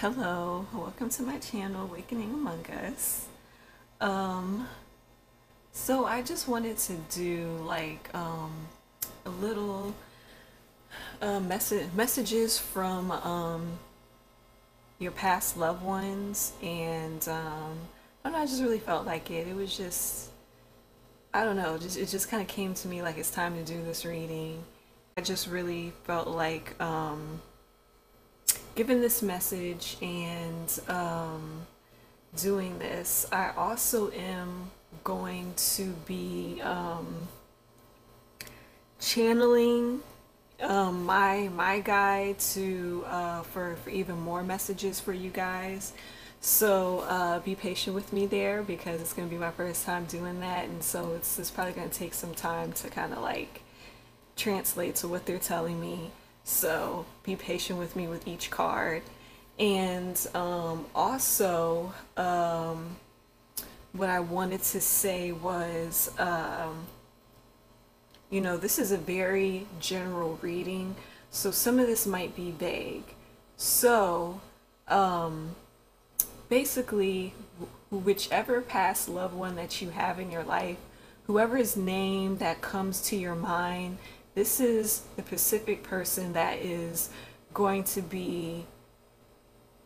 Hello, welcome to my channel, Awakening Among Us. Um, so I just wanted to do a little messages from your past loved ones, and I don't know, I just really felt like it. It was just, I don't know, it just kind of came to me like it's time to do this reading. I just really felt like giving this message and doing this. I also am going to be channeling my guide to for even more messages for you guys. So be patient with me there because it's going to be my first time doing that, and so it's probably going to take some time to kind of like translate to what they're telling me. So be patient with me with each card. And also, what I wanted to say was, this is a very general reading, so some of this might be vague. So, basically, whichever past loved one that you have in your life, whoever's name that comes to your mind, this is the specific person that is going to be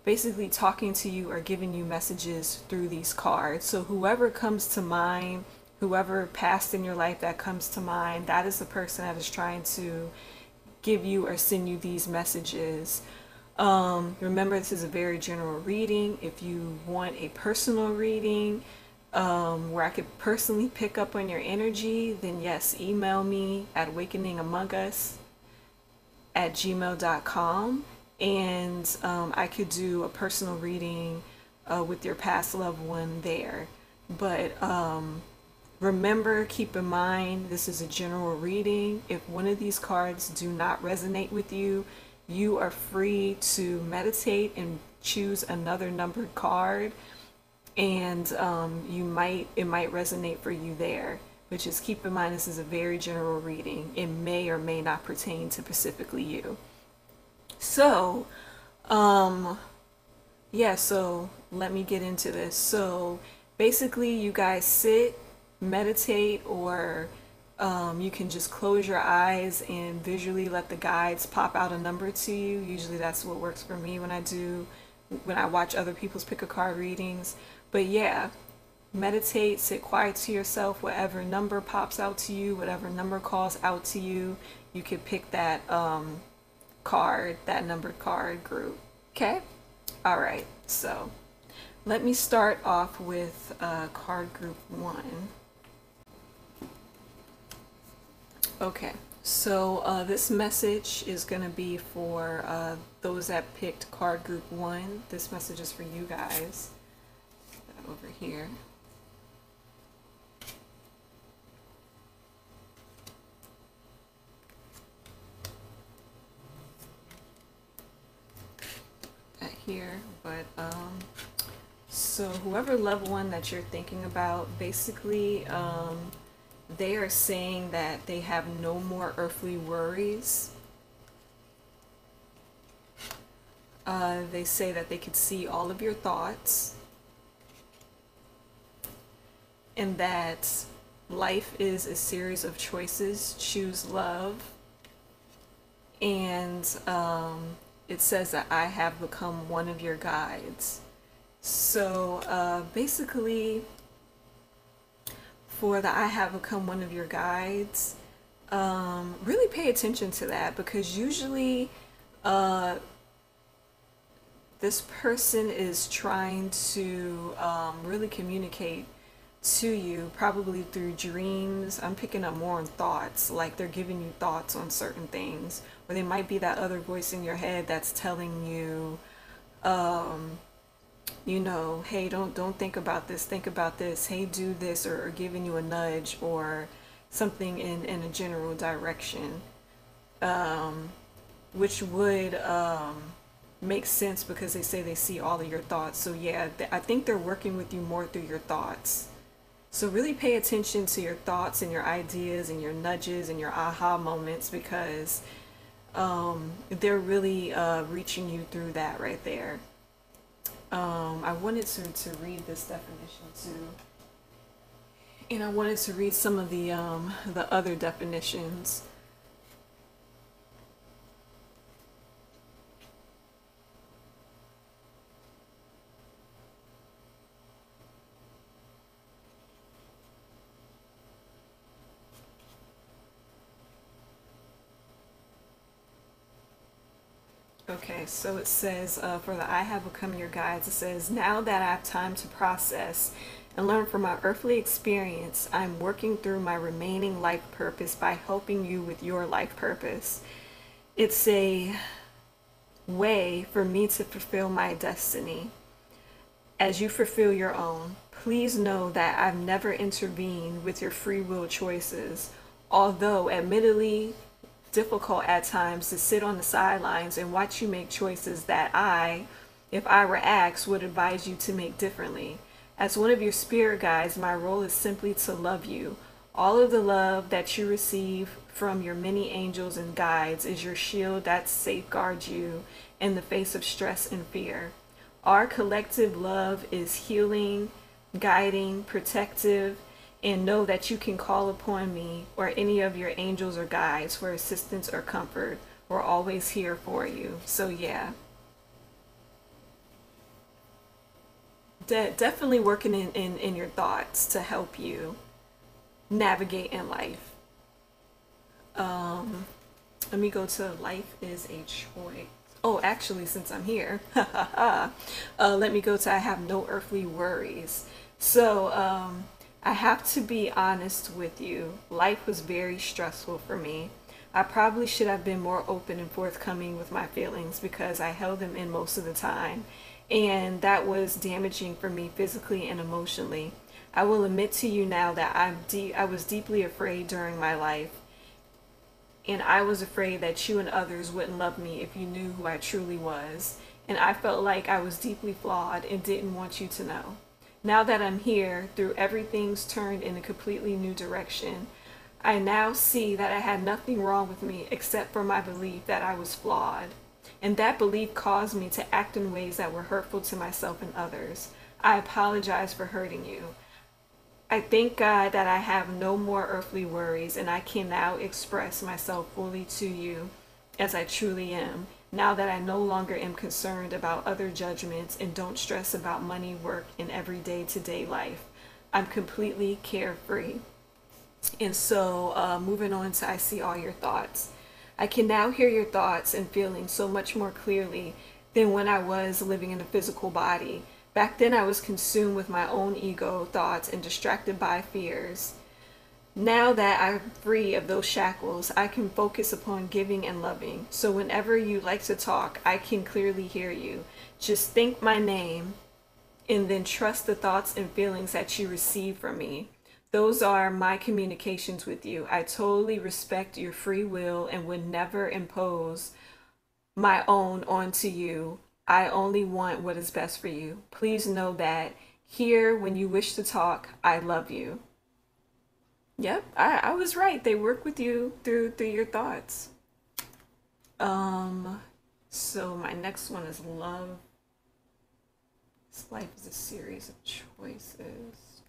basically talking to you or giving you messages through these cards. So whoever comes to mind, whoever passed in your life that comes to mind, that is the person that is trying to give you or send you these messages. Remember, this is a very general reading. If you want a personal reading, where I could personally pick up on your energy, then yes, email me at awakeningamongus@gmail.com, and I could do a personal reading with your past loved one there. But remember, keep in mind, this is a general reading. If one of these cards do not resonate with you, you are free to meditate and choose another numbered card, and it might resonate for you there. But just keep in mind, this is a very general reading. It may or may not pertain to specifically you. So yeah, so let me get into this. So basically, you guys sit, meditate, or you can just close your eyes and visually let the guides pop out a number to you. Usually that's what works for me when I watch other people's pick a card readings. But yeah, meditate, sit quiet to yourself. Whatever number pops out to you, whatever number calls out to you, you could pick that card, that numbered card group. Okay? All right. So let me start off with card group 1. Okay. So this message is going to be for those that picked card group 1. This message is for you guys. Over here. That here, but so whoever loved one that you're thinking about, basically they are saying that they have no more earthly worries. They say that they could see all of your thoughts, and that life is a series of choices. Choose love. And it says that I have become one of your guides. So basically, for the I have become one of your guides, really pay attention to that, because usually this person is trying to really communicate to you, probably through dreams. I'm picking up more on thoughts, like they're giving you thoughts on certain things, or they might be that other voice in your head that's telling you, hey, don't think about this, think about this, hey, do this, or giving you a nudge or something in a general direction, which would make sense because they say they see all of your thoughts. So yeah, I think they're working with you more through your thoughts. So really pay attention to your thoughts and your ideas and your nudges and your aha moments, because they're really reaching you through that right there. I wanted to read this definition too. And I wanted to read some of the other definitions. Okay, so it says, for the I have become your guides, it says, now that I have time to process and learn from my earthly experience, I'm working through my remaining life purpose by helping you with your life purpose. It's a way for me to fulfill my destiny as you fulfill your own. Please know that I've never intervened with your free will choices, although admittedly difficult at times to sit on the sidelines and watch you make choices that I, if I were asked, would advise you to make differently. As one of your spirit guides, my role is simply to love you. All of the love that you receive from your many angels and guides is your shield that safeguards you in the face of stress and fear. Our collective love is healing, guiding, protective, and know that you can call upon me or any of your angels or guides for assistance or comfort. We're always here for you. So yeah, definitely working in your thoughts to help you navigate in life. Let me go to life is a choice. Oh, actually, since I'm here, let me go to I have no earthly worries. So, I have to be honest with you. Life was very stressful for me. I probably should have been more open and forthcoming with my feelings because I held them in most of the time. And that was damaging for me physically and emotionally. I will admit to you now that I was deeply afraid during my life. And I was afraid that you and others wouldn't love me if you knew who I truly was. And I felt like I was deeply flawed and didn't want you to know. Now that I'm here, through everything's turned in a completely new direction, I now see that I had nothing wrong with me except for my belief that I was flawed. And that belief caused me to act in ways that were hurtful to myself and others. I apologize for hurting you. I thank God that I have no more earthly worries and I can now express myself fully to you as I truly am. Now that I no longer am concerned about other judgments and don't stress about money, work, and everyday to day life. I'm completely carefree. And so moving on to I see all your thoughts. I can now hear your thoughts and feelings so much more clearly than when I was living in a physical body. Back then I was consumed with my own ego thoughts and distracted by fears. Now that I'm free of those shackles, I can focus upon giving and loving. So whenever you like to talk, I can clearly hear you. Just think my name and then trust the thoughts and feelings that you receive from me. Those are my communications with you. I totally respect your free will and would never impose my own onto you. I only want what is best for you. Please know that here, when you wish to talk, I love you. Yep, I was right. They work with you through your thoughts. Um, so my next one is love. This life is a series of choices.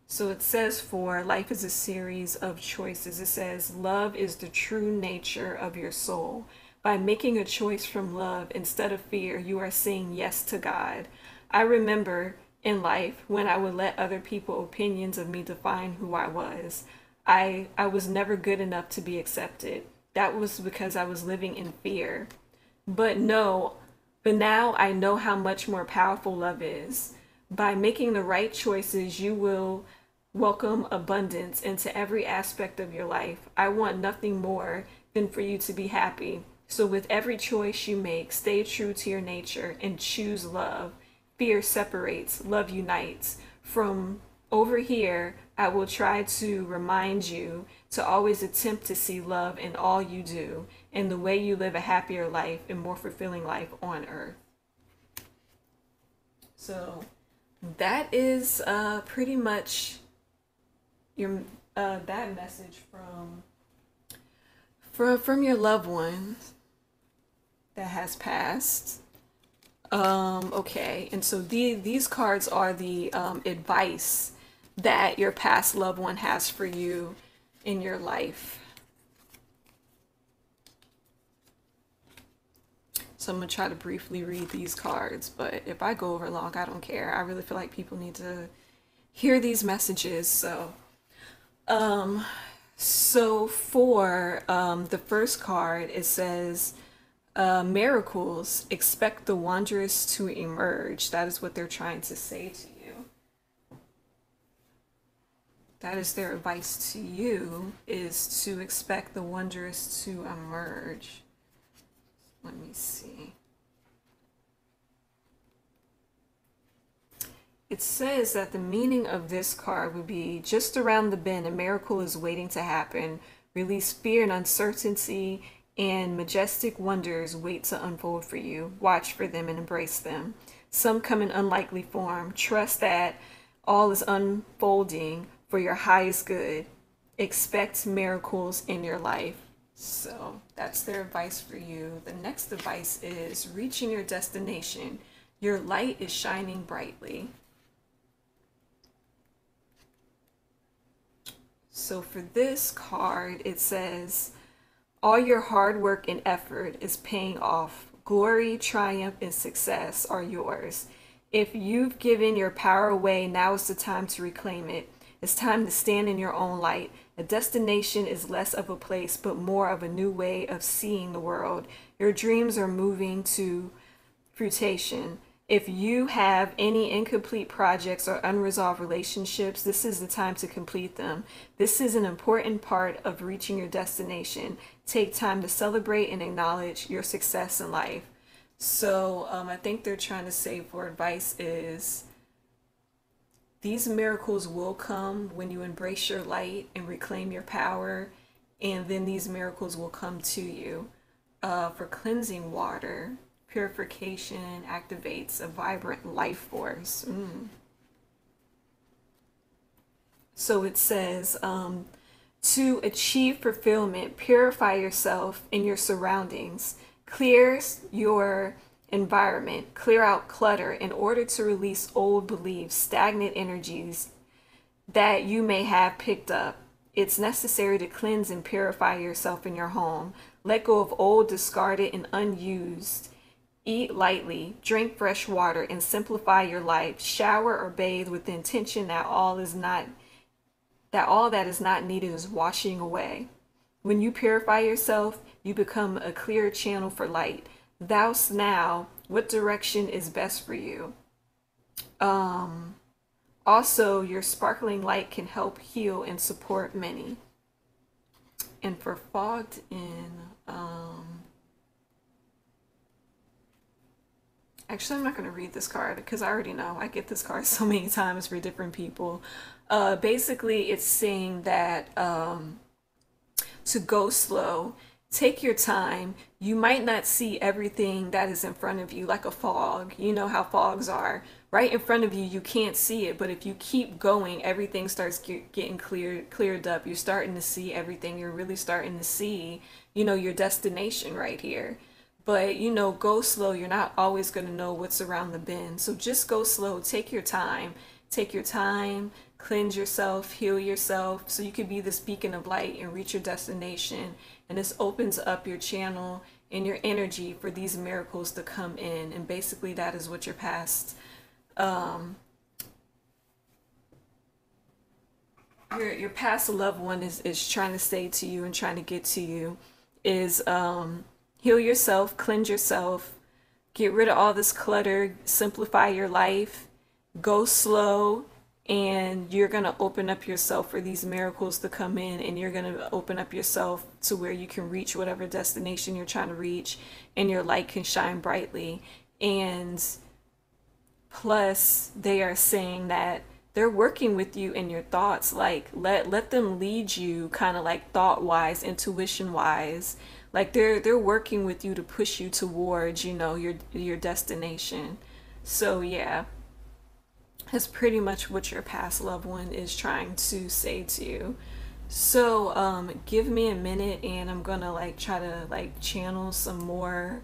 So it says for life is a series of choices. It says love is the true nature of your soul. By making a choice from love instead of fear, you are saying yes to God. I remember in life when I would let other people's opinions of me define who I was. I was never good enough to be accepted. That was because I was living in fear. But no, but now I know how much more powerful love is. By making the right choices, you will welcome abundance into every aspect of your life. I want nothing more than for you to be happy. So with every choice you make, stay true to your nature and choose love. Fear separates, love unites. From over here, I will try to remind you to always attempt to see love in all you do and the way you live a happier life and more fulfilling life on earth. So that is pretty much your that message from your loved one that has passed. Okay, and so these cards are the advice that your past loved one has for you in your life. So I'm going to try to briefly read these cards, but if I go over long, I don't care. I really feel like people need to hear these messages. So for the first card, it says, miracles, expect the wondrous to emerge. That is what they're trying to say to you. That is their advice to you, is to expect the wondrous to emerge. Let me see. It says that the meaning of this card would be, just around the bend, a miracle is waiting to happen. Release fear and uncertainty, and majestic wonders wait to unfold for you. Watch for them and embrace them. Some come in unlikely form. Trust that all is unfolding for your highest good. Expect miracles in your life. So that's their advice for you. The next advice is reaching your destination. Your light is shining brightly. So for this card, it says, all your hard work and effort is paying off. Glory, triumph, and success are yours. If you've given your power away, now is the time to reclaim it. It's time to stand in your own light. A destination is less of a place, but more of a new way of seeing the world. Your dreams are moving to fruition. If you have any incomplete projects or unresolved relationships, this is the time to complete them. This is an important part of reaching your destination. Take time to celebrate and acknowledge your success in life. So I think they're trying to say for advice is, these miracles will come when you embrace your light and reclaim your power, and then these miracles will come to you. For cleansing water, purification activates a vibrant life force. So it says, to achieve fulfillment, purify yourself and your surroundings. Clear your environment, clear out clutter in order to release old beliefs, stagnant energies that you may have picked up. It's necessary to cleanse and purify yourself in your home. Let go of old, discarded, and unused. Eat lightly, drink fresh water, and simplify your life. Shower or bathe with the intention that all that is not needed is washing away. When you purify yourself, you become a clear channel for light. Thou's now what direction is best for you. Also, your sparkling light can help heal and support many. And for fogged in, actually, I'm not going to read this card because I already know. I get this card so many times for different people. Basically, it's saying that to go slow. Take your time. You might not see everything that is in front of you, like a fog. You know how fogs are. Right in front of you, you can't see it. But if you keep going, everything starts getting cleared up. You're starting to see everything. You're really starting to see, your destination right here. But, go slow. You're not always going to know what's around the bend. So just go slow. Take your time. Take your time. Cleanse yourself. Heal yourself. So you can be this beacon of light and reach your destination. And this opens up your channel and your energy for these miracles to come in. And basically that is what your past, your past loved one is trying to say to you and trying to get to you is, heal yourself, cleanse yourself, get rid of all this clutter, simplify your life, go slow, and you're going to open up yourself for these miracles to come in, and you're going to open up yourself to where you can reach whatever destination you're trying to reach, and your light can shine brightly. And plus, they are saying that they're working with you in your thoughts. Like, let them lead you kind of like thought-wise, intuition-wise. Like they're working with you to push you towards, your destination. So yeah. That's pretty much what your past loved one is trying to say to you. So give me a minute and I'm gonna try to channel some more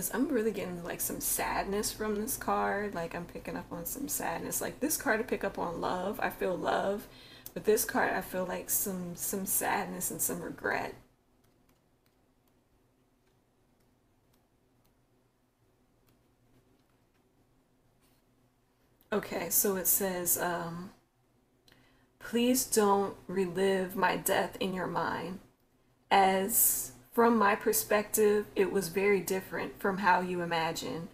Because I'm really getting like some sadness from this card. Like I'm picking up on some sadness. Like this card to pick up on love. I feel love. But this card I feel like some sadness and some regret. Okay, so it says, please don't relive my death in your mind, as from my perspective, it was very different from how you imagine.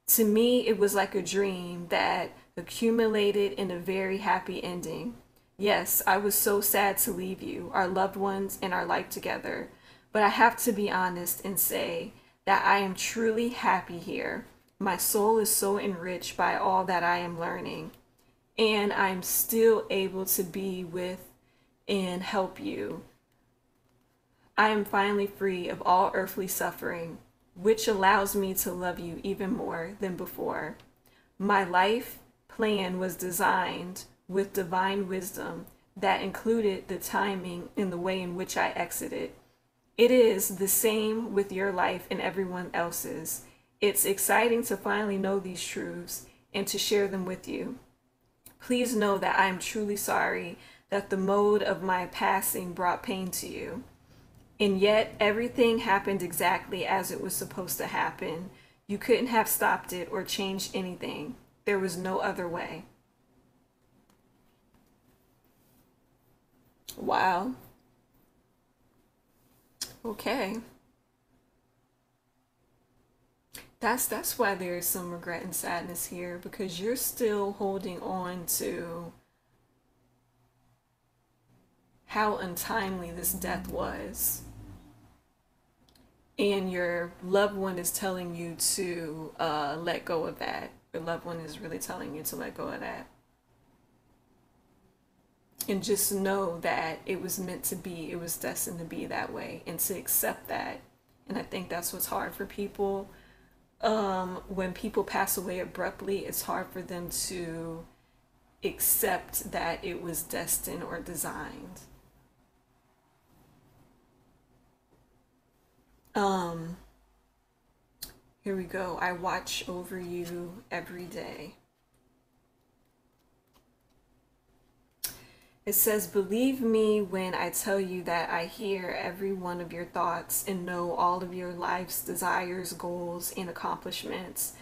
To me, it was like a dream that accumulated in a very happy ending. Yes, I was so sad to leave you, our loved ones, and our life together. But I have to be honest and say that I am truly happy here. My soul is so enriched by all that I am learning, and I'm still able to be with and help you. I am finally free of all earthly suffering, which allows me to love you even more than before. My life plan was designed with divine wisdom that included the timing and the way in which I exited. It is the same with your life and everyone else's. It's exciting to finally know these truths and to share them with you. Please know that I am truly sorry that the mode of my passing brought pain to you. And yet everything happened exactly as it was supposed to happen. You couldn't have stopped it or changed anything. There was no other way. Wow. Okay. That's why there's some regret and sadness here, because you're still holding on to how untimely this death was. And your loved one is telling you to let go of that. Your loved one is really telling you to let go of that. And just know that it was meant to be, it was destined to be that way, and to accept that. And I think that's what's hard for people. When people pass away abruptly, it's hard for them to accept that it was destined or designed. Here we go. I watch over you every day. It says, believe me when I tell you that I hear every one of your thoughts and know all of your life's desires, goals, and accomplishments.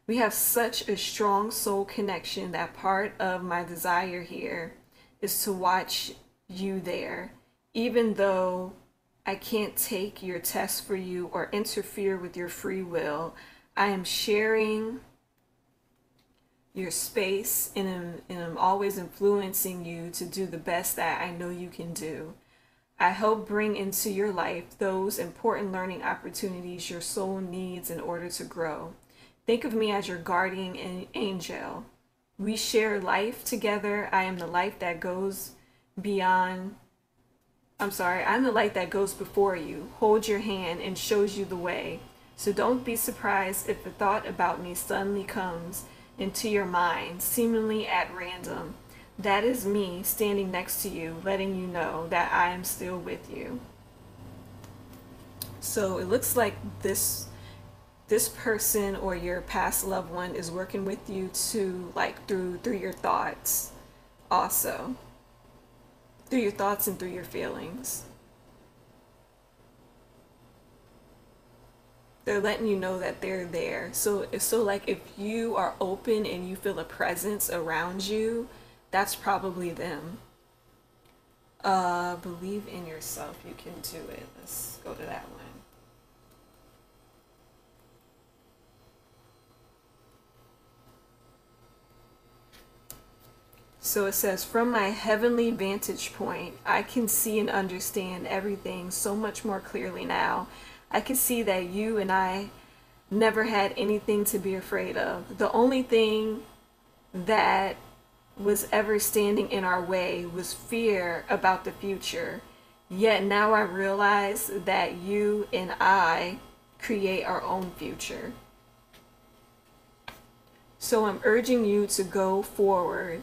We have such a strong soul connection that part of my desire here is to watch you there. Even though I can't take your test for you or interfere with your free will, I am sharing your space, and I'm always influencing you to do the best that I know you can do. I help bring into your life those important learning opportunities your soul needs in order to grow. Think of me as your guardian angel. We share life together. I'm the light that goes before you, holds your hand, and shows you the way. So don't be surprised if a thought about me suddenly comes into your mind, seemingly at random. That is me standing next to you, letting you know that I am still with you. So it looks like this person or your past loved one is working with you to, like, through your thoughts, also through your thoughts and through your feelings. They're letting you know that they're there. So like if you are open and you feel a presence around you, that's probably them. Believe in yourself, you can do it. Let's go to that one. So it says, from my heavenly vantage point, I can see and understand everything so much more clearly now. I can see that you and I never had anything to be afraid of. The only thing that was ever standing in our way was fear about the future. Yet now I realize that you and I create our own future. So I'm urging you to go forward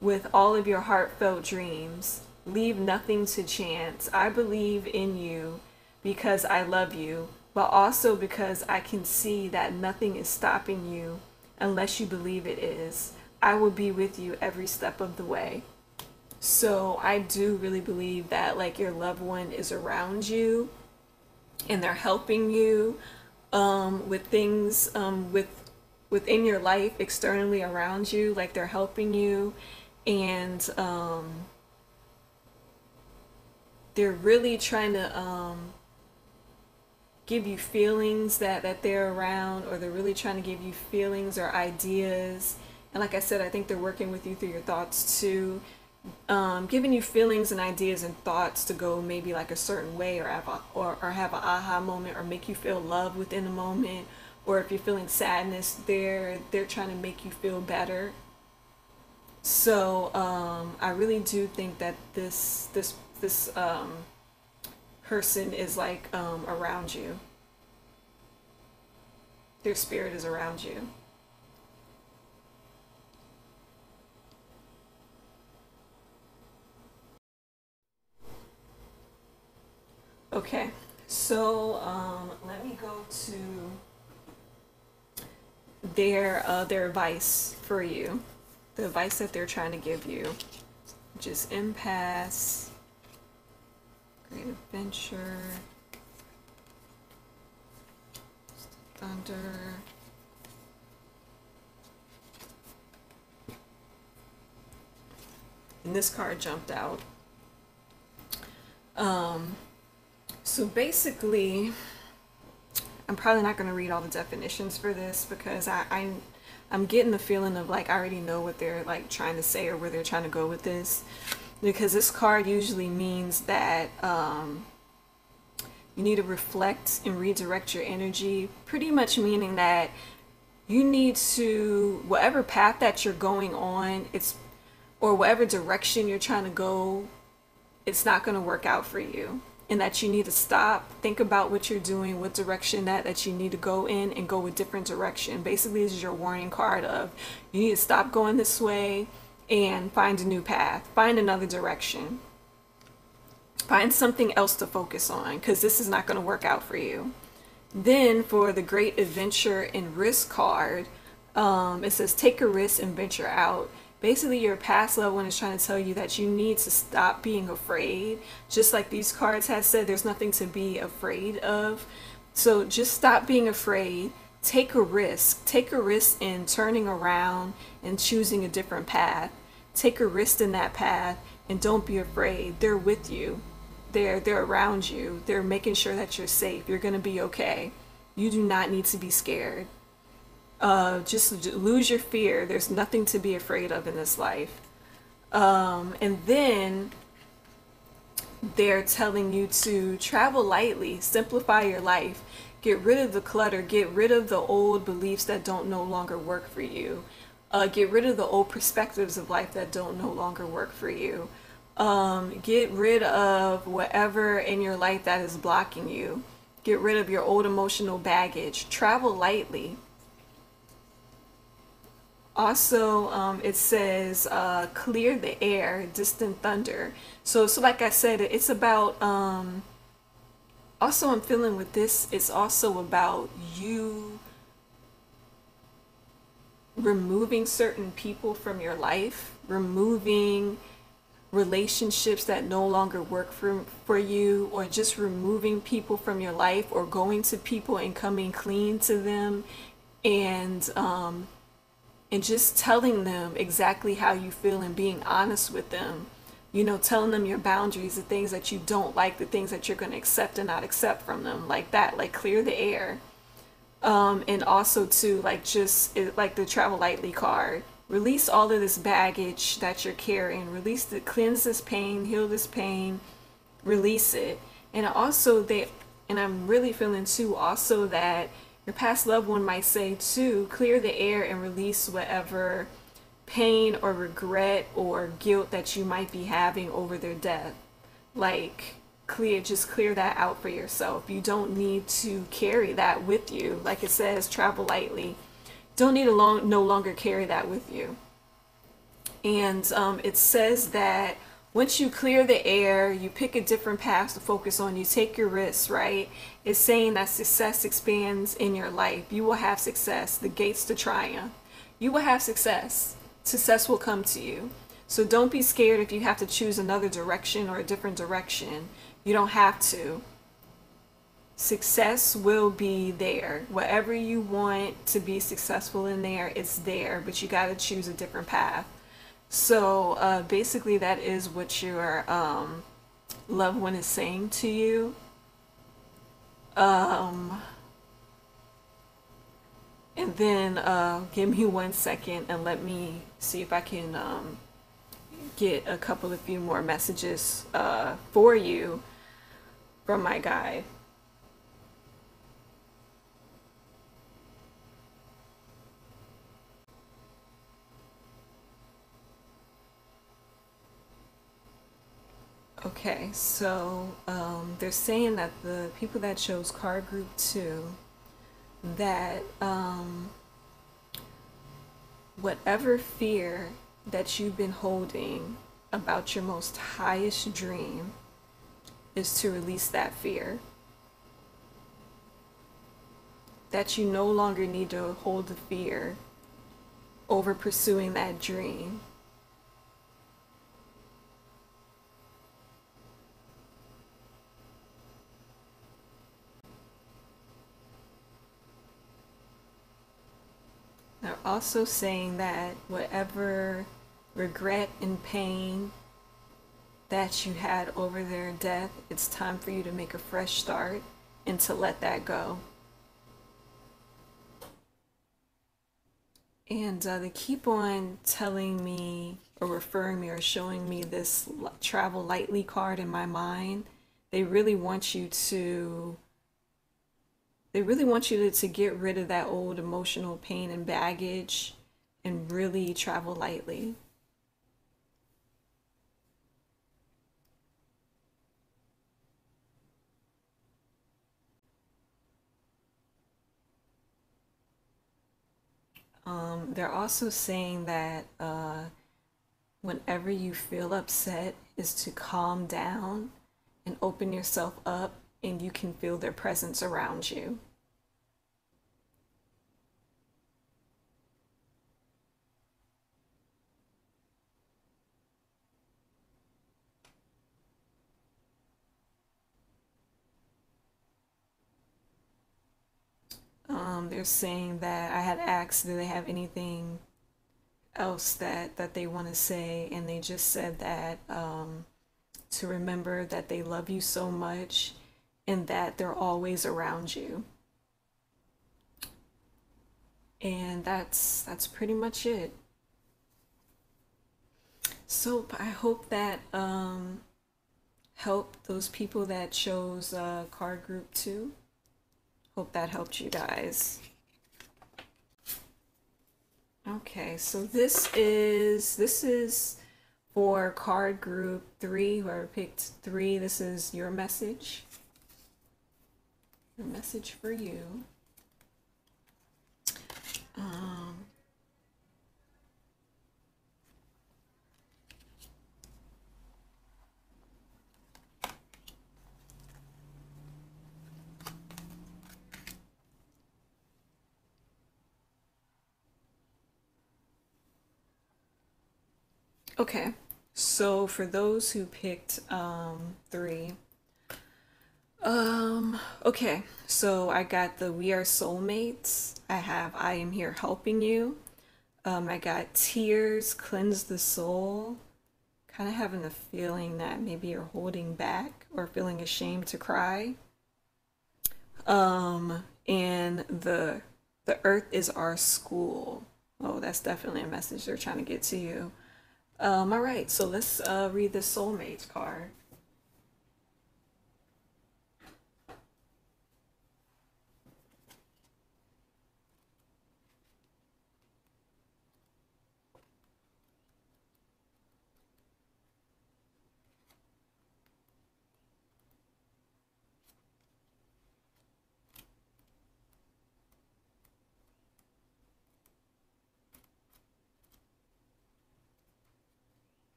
with all of your heartfelt dreams. Leave nothing to chance. I believe in you because I love you. but also because I can see that nothing is stopping you unless you believe it is. I will be with you every step of the way. So I do really believe that like your loved one is around you and they're helping you with things within your life externally around you, like they're helping you, and they're really trying to give you feelings that they're around, or they're really trying to give you feelings or ideas. And like I said, I think they're working with you through your thoughts too, giving you feelings and ideas and thoughts to go maybe like a certain way, or have an aha moment, or make you feel love within a moment. Or if you're feeling sadness, they're trying to make you feel better. So I really do think that this person is like around you. Their spirit is around you. Okay, so let me go to their advice for you, the advice that they're trying to give you, which is impasse, great adventure, thunder, and this card jumped out. So basically, I'm probably not going to read all the definitions for this, because I'm getting the feeling of like I already know what they're like trying to say, or where they're trying to go with this. Because this card usually means that you need to reflect and redirect your energy, pretty much meaning that you need to, whatever path that you're going on, or whatever direction you're trying to go, it's not going to work out for you. And that you need to stop, think about what you're doing, what direction that you need to go in, and go a different direction. Basically, this is your warning card of you need to stop going this way and find a new path, find another direction, find something else to focus on, because this is not going to work out for you. Then for the great adventure and risk card, it says take a risk and venture out. Basically, your past loved one is trying to tell you that you need to stop being afraid. Just like these cards have said, there's nothing to be afraid of. So just stop being afraid. Take a risk. Take a risk in turning around and choosing a different path. Take a risk in that path, and don't be afraid. They're with you. They're around you. They're making sure that you're safe. You're going to be okay. You do not need to be scared. Just lose your fear. There's nothing to be afraid of in this life. And then they're telling you to travel lightly, simplify your life, get rid of the clutter, get rid of the old beliefs that don't no longer work for you, get rid of the old perspectives of life that don't no longer work for you, get rid of whatever in your life that is blocking you, get rid of your old emotional baggage, travel lightly. Also, it says clear the air, distant thunder. So like I said, it's about, also I'm feeling with this, it's also about you removing certain people from your life, removing relationships that no longer work for you, or just removing people from your life, or going to people and coming clean to them, and just telling them exactly how you feel and being honest with them. You know, telling them your boundaries, the things that you don't like, the things that you're going to accept and not accept from them, like that, like clear the air. And also to like like the travel lightly card, release all of this baggage that you're carrying, release it, cleanse this pain, heal this pain, release it. And also and I'm really feeling too also that your past loved one might say too, clear the air and release whatever pain or regret or guilt that you might be having over their death. Like just clear that out for yourself. You don't need to carry that with you. Like it says, travel lightly. Don't need to no longer carry that with you. And it says that once you clear the air, you pick a different path to focus on, you take your risks, right? It's saying that success expands in your life. You will have success, the gates to triumph. You will have success. Success will come to you. So don't be scared if you have to choose another direction or a different direction. You don't have to. Success will be there. Whatever you want to be successful in there, it's there, but you got to choose a different path. So basically, that is what your loved one is saying to you. And then give me 1 second and let me see if I can get a couple of few more messages for you from my guide. Okay, so they're saying that the people that chose card group 2, that whatever fear that you've been holding about your most highest dream is to release that fear. That you no longer need to hold the fear over pursuing that dream. They're also saying that whatever regret and pain that you had over their death, it's time for you to make a fresh start and to let that go. And they keep on telling me or referring me or showing me this travel lightly card in my mind. They really want you to get rid of that old emotional pain and baggage and really travel lightly. They're also saying that whenever you feel upset is to calm down and open yourself up, and you can feel their presence around you. They're saying that I had asked, do they have anything else that they want to say, and they just said that to remember that they love you so much and that they're always around you. And that's pretty much it. So I hope that helped those people that chose card group 2. Hope that helped you guys. Okay, so this is for card group 3. Whoever picked 3, this is your message. Your message for you. Okay, so for those who picked 3, okay, so I got the We Are Soulmates. I have I Am Here Helping You. I got Tears Cleanse the Soul. Kind of having the feeling that maybe you're holding back or feeling ashamed to cry. And the Earth is Our School. Oh, that's definitely a message they're trying to get to you. All right, so let's read the Soulmates card.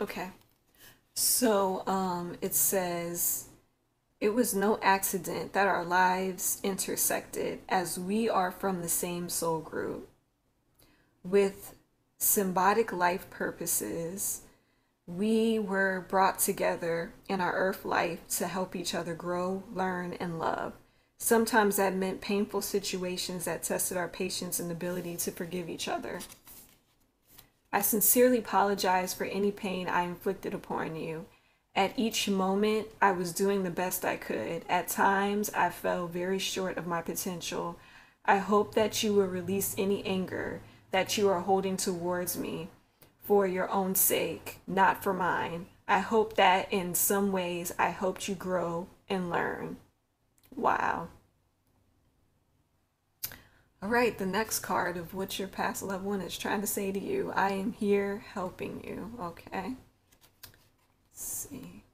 Okay. So it says, it was no accident that our lives intersected, as we are from the same soul group. With symbiotic life purposes, we were brought together in our earth life to help each other grow, learn, and love. Sometimes that meant painful situations that tested our patience and ability to forgive each other. I sincerely apologize for any pain I inflicted upon you. At each moment, I was doing the best I could. At times, I fell very short of my potential. I hope that you will release any anger that you are holding towards me for your own sake, not for mine. I hope that in some ways I helped you grow and learn. Wow. All right, the next card of what your past loved one is trying to say to you. I am here helping you. Okay. Let's see.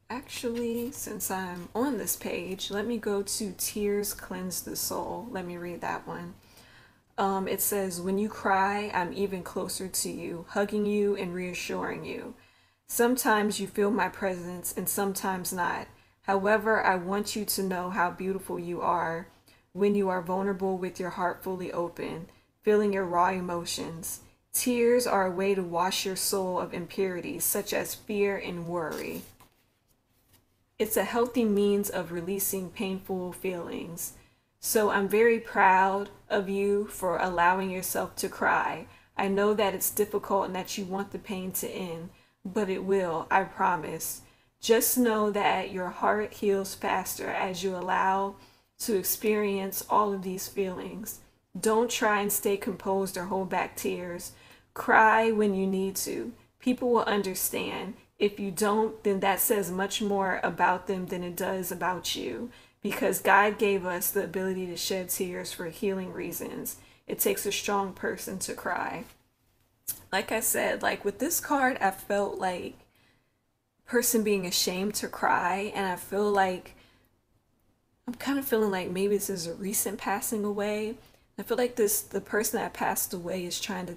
Actually, since I'm on this page, let me go to Tears Cleanse the Soul. Let me read that one. It says, when you cry, I'm even closer to you, hugging you and reassuring you. Sometimes you feel my presence and sometimes not. However, I want you to know how beautiful you are when you are vulnerable with your heart fully open, feeling your raw emotions. Tears are a way to wash your soul of impurities such as fear and worry. It's a healthy means of releasing painful feelings. So I'm very proud of you for allowing yourself to cry. I know that it's difficult and that you want the pain to end, but it will, I promise. Just know that your heart heals faster as you allow to experience all of these feelings. Don't try and stay composed or hold back tears. Cry when you need to. People will understand. If you don't, then that says much more about them than it does about you, because God gave us the ability to shed tears for healing reasons. It takes a strong person to cry. Like I said, like with this card, I felt like person being ashamed to cry, and I feel like I'm kind of feeling like maybe this is a recent passing away. I feel like the person that passed away is trying to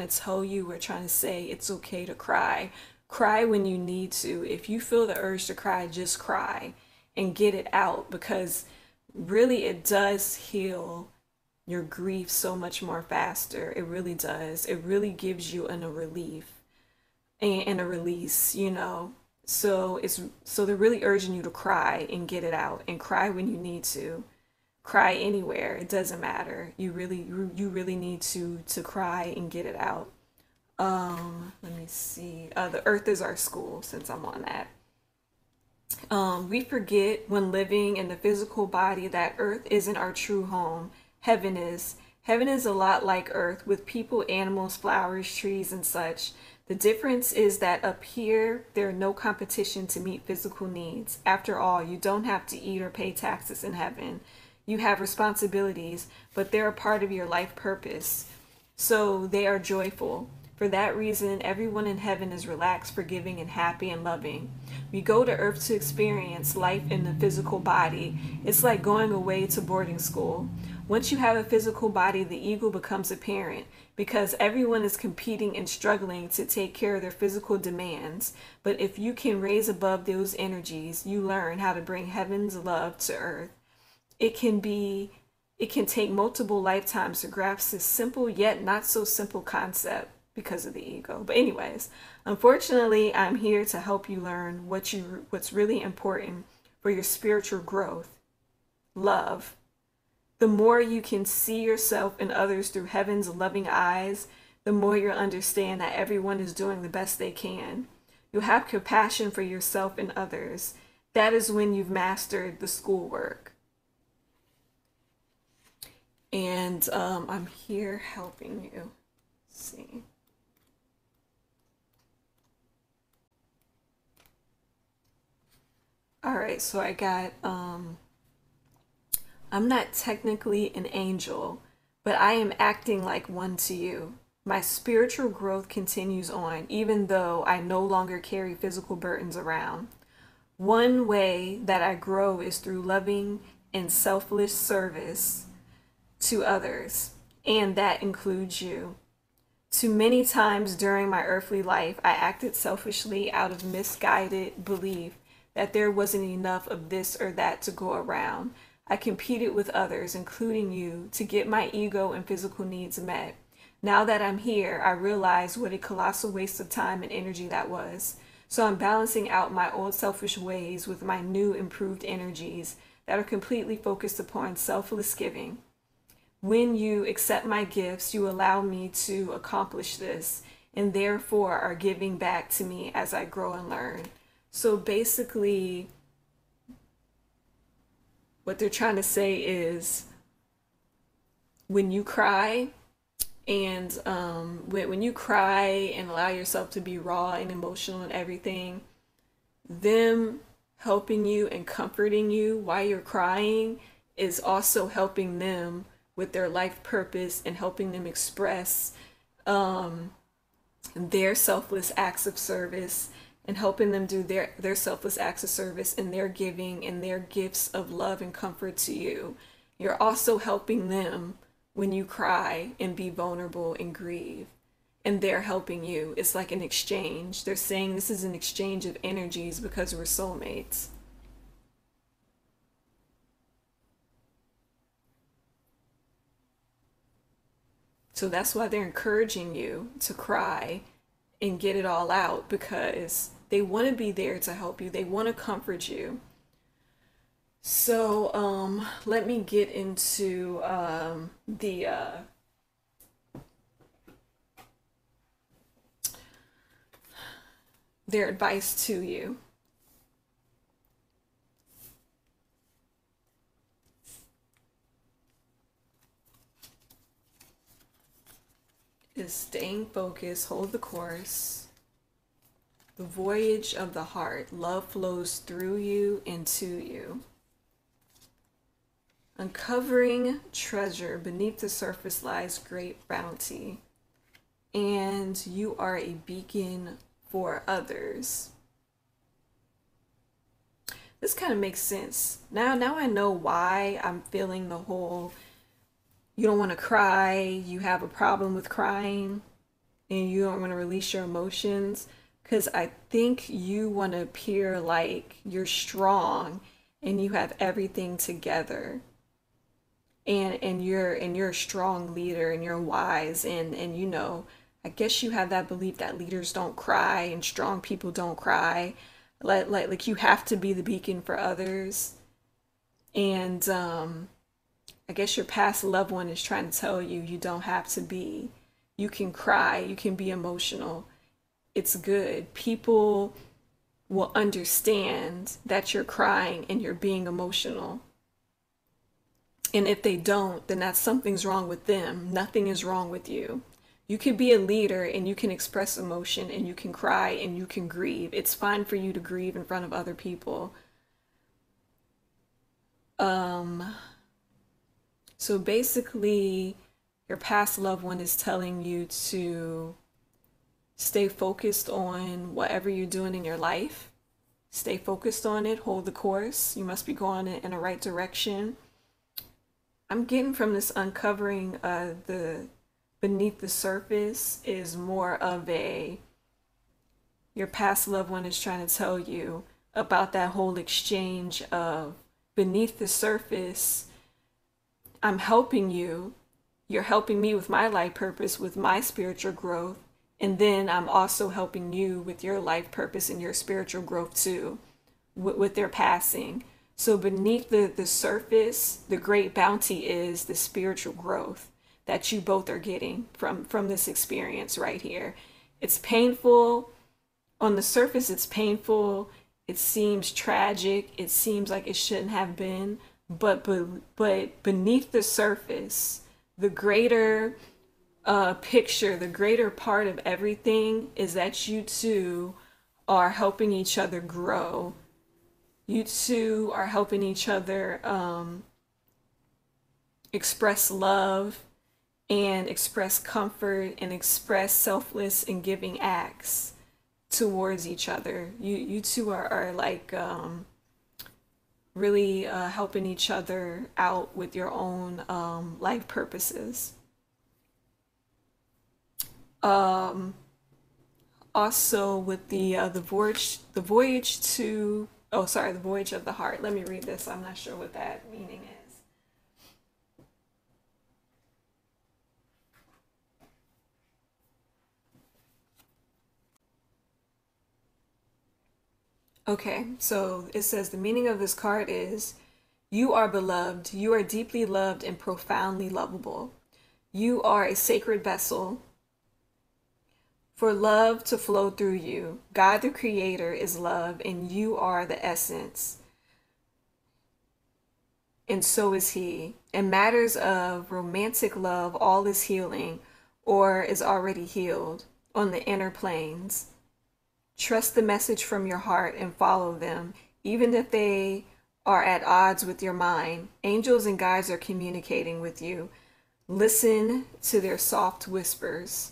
tell you or trying to say it's okay to cry. Cry when you need to. If you feel the urge to cry, just cry and get it out, because really it does heal your grief so much more faster. It really does. It really gives you a relief and a release, you know. So they're really urging you to cry and get it out, and cry when you need to. Cry anywhere. It doesn't matter. You really need to cry and get it out. Let me see. The earth is our school, since I'm on that. We forget when living in the physical body that earth isn't our true home. Heaven is. Heaven is a lot like earth, with people, animals, flowers, trees, and such. The difference is that up here, there are no competition to meet physical needs. After all, you don't have to eat or pay taxes in heaven. You have responsibilities, but they're a part of your life purpose. So they are joyful. For that reason, everyone in heaven is relaxed, forgiving, and happy and loving. We go to earth to experience life in the physical body. It's like going away to boarding school. Once you have a physical body, the ego becomes apparent, because everyone is competing and struggling to take care of their physical demands. But if you can raise above those energies, you learn how to bring heaven's love to earth. It can take multiple lifetimes to grasp this simple yet not so simple concept because of the ego. But anyways, unfortunately, I'm here to help you learn what's really important for your spiritual growth. Love. The more you can see yourself and others through heaven's loving eyes, the more you'll understand that everyone is doing the best they can. You'll have compassion for yourself and others. That is when you've mastered the schoolwork. And I'm here helping you. Let's see. All right, so I got, I'm not technically an angel, but I am acting like one to you. My spiritual growth continues on, even though I no longer carry physical burdens around. One way that I grow is through loving and selfless service to others, and that includes you. Too many times during my earthly life, I acted selfishly out of misguided belief that there wasn't enough of this or that to go around. I competed with others, including you, to get my ego and physical needs met. Now that I'm here, I realize what a colossal waste of time and energy that was. So I'm balancing out my old selfish ways with my new improved energies that are completely focused upon selfless giving. When you accept my gifts, you allow me to accomplish this and therefore are giving back to me as I grow and learn. So basically, what they're trying to say is when you cry and when you cry and allow yourself to be raw and emotional and everything, them helping you and comforting you while you're crying is also helping them with their life purpose and helping them express their selfless acts of service and helping them do their selfless acts of service and their giving and their gifts of love and comfort to you. You're also helping them when you cry and be vulnerable and grieve. And they're helping you. It's like an exchange. They're saying this is an exchange of energies because we're soulmates. So that's why they're encouraging you to cry and get it all out because they want to be there to help you. They want to comfort you. So let me get into their advice to you. Is staying focused, hold the course. The voyage of the heart, love flows through you and to you. Uncovering treasure, beneath the surface lies great bounty, and you are a beacon for others. This kind of makes sense. Now I know why I'm feeling the whole you don't want to cry, you have a problem with crying, and you don't want to release your emotions because I think you want to appear like you're strong and you have everything together. And you're a strong leader and you're wise and you know, I guess you have that belief that leaders don't cry and strong people don't cry. Like you have to be the beacon for others. And I guess your past loved one is trying to tell you you don't have to be. You can cry, you can be emotional. It's good. People will understand that you're crying and you're being emotional. And if they don't, then that's something's wrong with them. Nothing is wrong with you. You can be a leader and you can express emotion and you can cry and you can grieve. It's fine for you to grieve in front of other people. So basically, your past loved one is telling you to stay focused on whatever you're doing in your life. Stay focused on it, hold the course. You must be going in the right direction. I'm getting from this uncovering the beneath the surface is more of your past loved one is trying to tell you about that whole exchange of beneath the surface. I'm helping you. You're helping me with my life purpose, with my spiritual growth. And then I'm also helping you with your life purpose and your spiritual growth too, with their passing. So beneath the surface, the great bounty is the spiritual growth that you both are getting from this experience right here. It's painful. On the surface, it's painful. It seems tragic. It seems like it shouldn't have been. But beneath the surface, the greater picture, the greater part of everything is that you two are helping each other grow. You two are helping each other express love and express comfort and express selfless and giving acts towards each other. You two are like really helping each other out with your own life purposes. Um, Also with the voyage to, oh sorry, the voyage of the heart. Let me read this. I'm not sure what that meaning is. Okay, so it says the meaning of this card is you are beloved, you are deeply loved and profoundly lovable. You are a sacred vessel for love to flow through you. God the Creator is love, and you are the essence, and so is He. In matters of romantic love, all is healing or is already healed on the inner planes. Trust the message from your heart and follow them, even if they are at odds with your mind. Angels and guides are communicating with you. Listen to their soft whispers.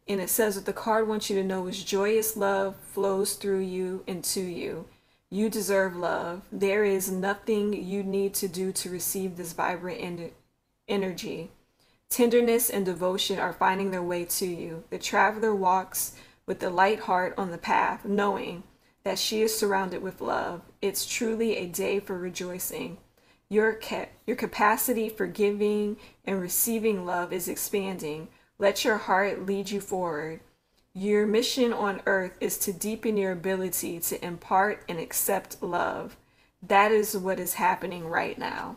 And it says what the card wants you to know is joyous love flows through you and to you. You deserve love. There is nothing you need to do to receive this vibrant energy. Tenderness and devotion are finding their way to you. The traveler walks with the light heart on the path, knowing that she is surrounded with love. It's truly a day for rejoicing. Your capacity for giving and receiving love is expanding. Let your heart lead you forward. Your mission on earth is to deepen your ability to impart and accept love. That is what is happening right now.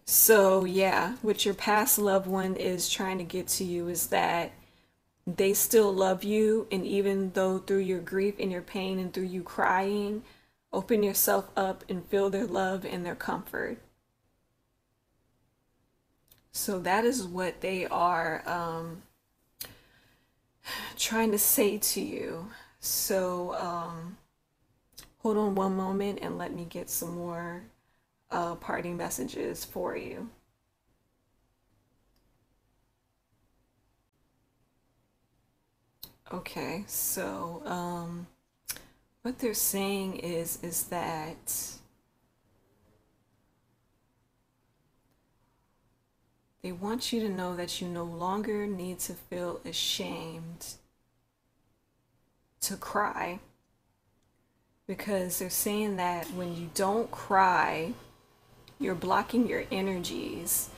So, yeah, what your past loved one is trying to get to you is that they still love you, and even though through your grief and your pain and through you crying, open yourself up and feel their love and their comfort. So that is what they are trying to say to you. So hold on one moment and let me get some more parting messages for you. Okay, so what they're saying is that they want you to know that you no longer need to feel ashamed to cry, because they're saying that when you don't cry, you're blocking your energies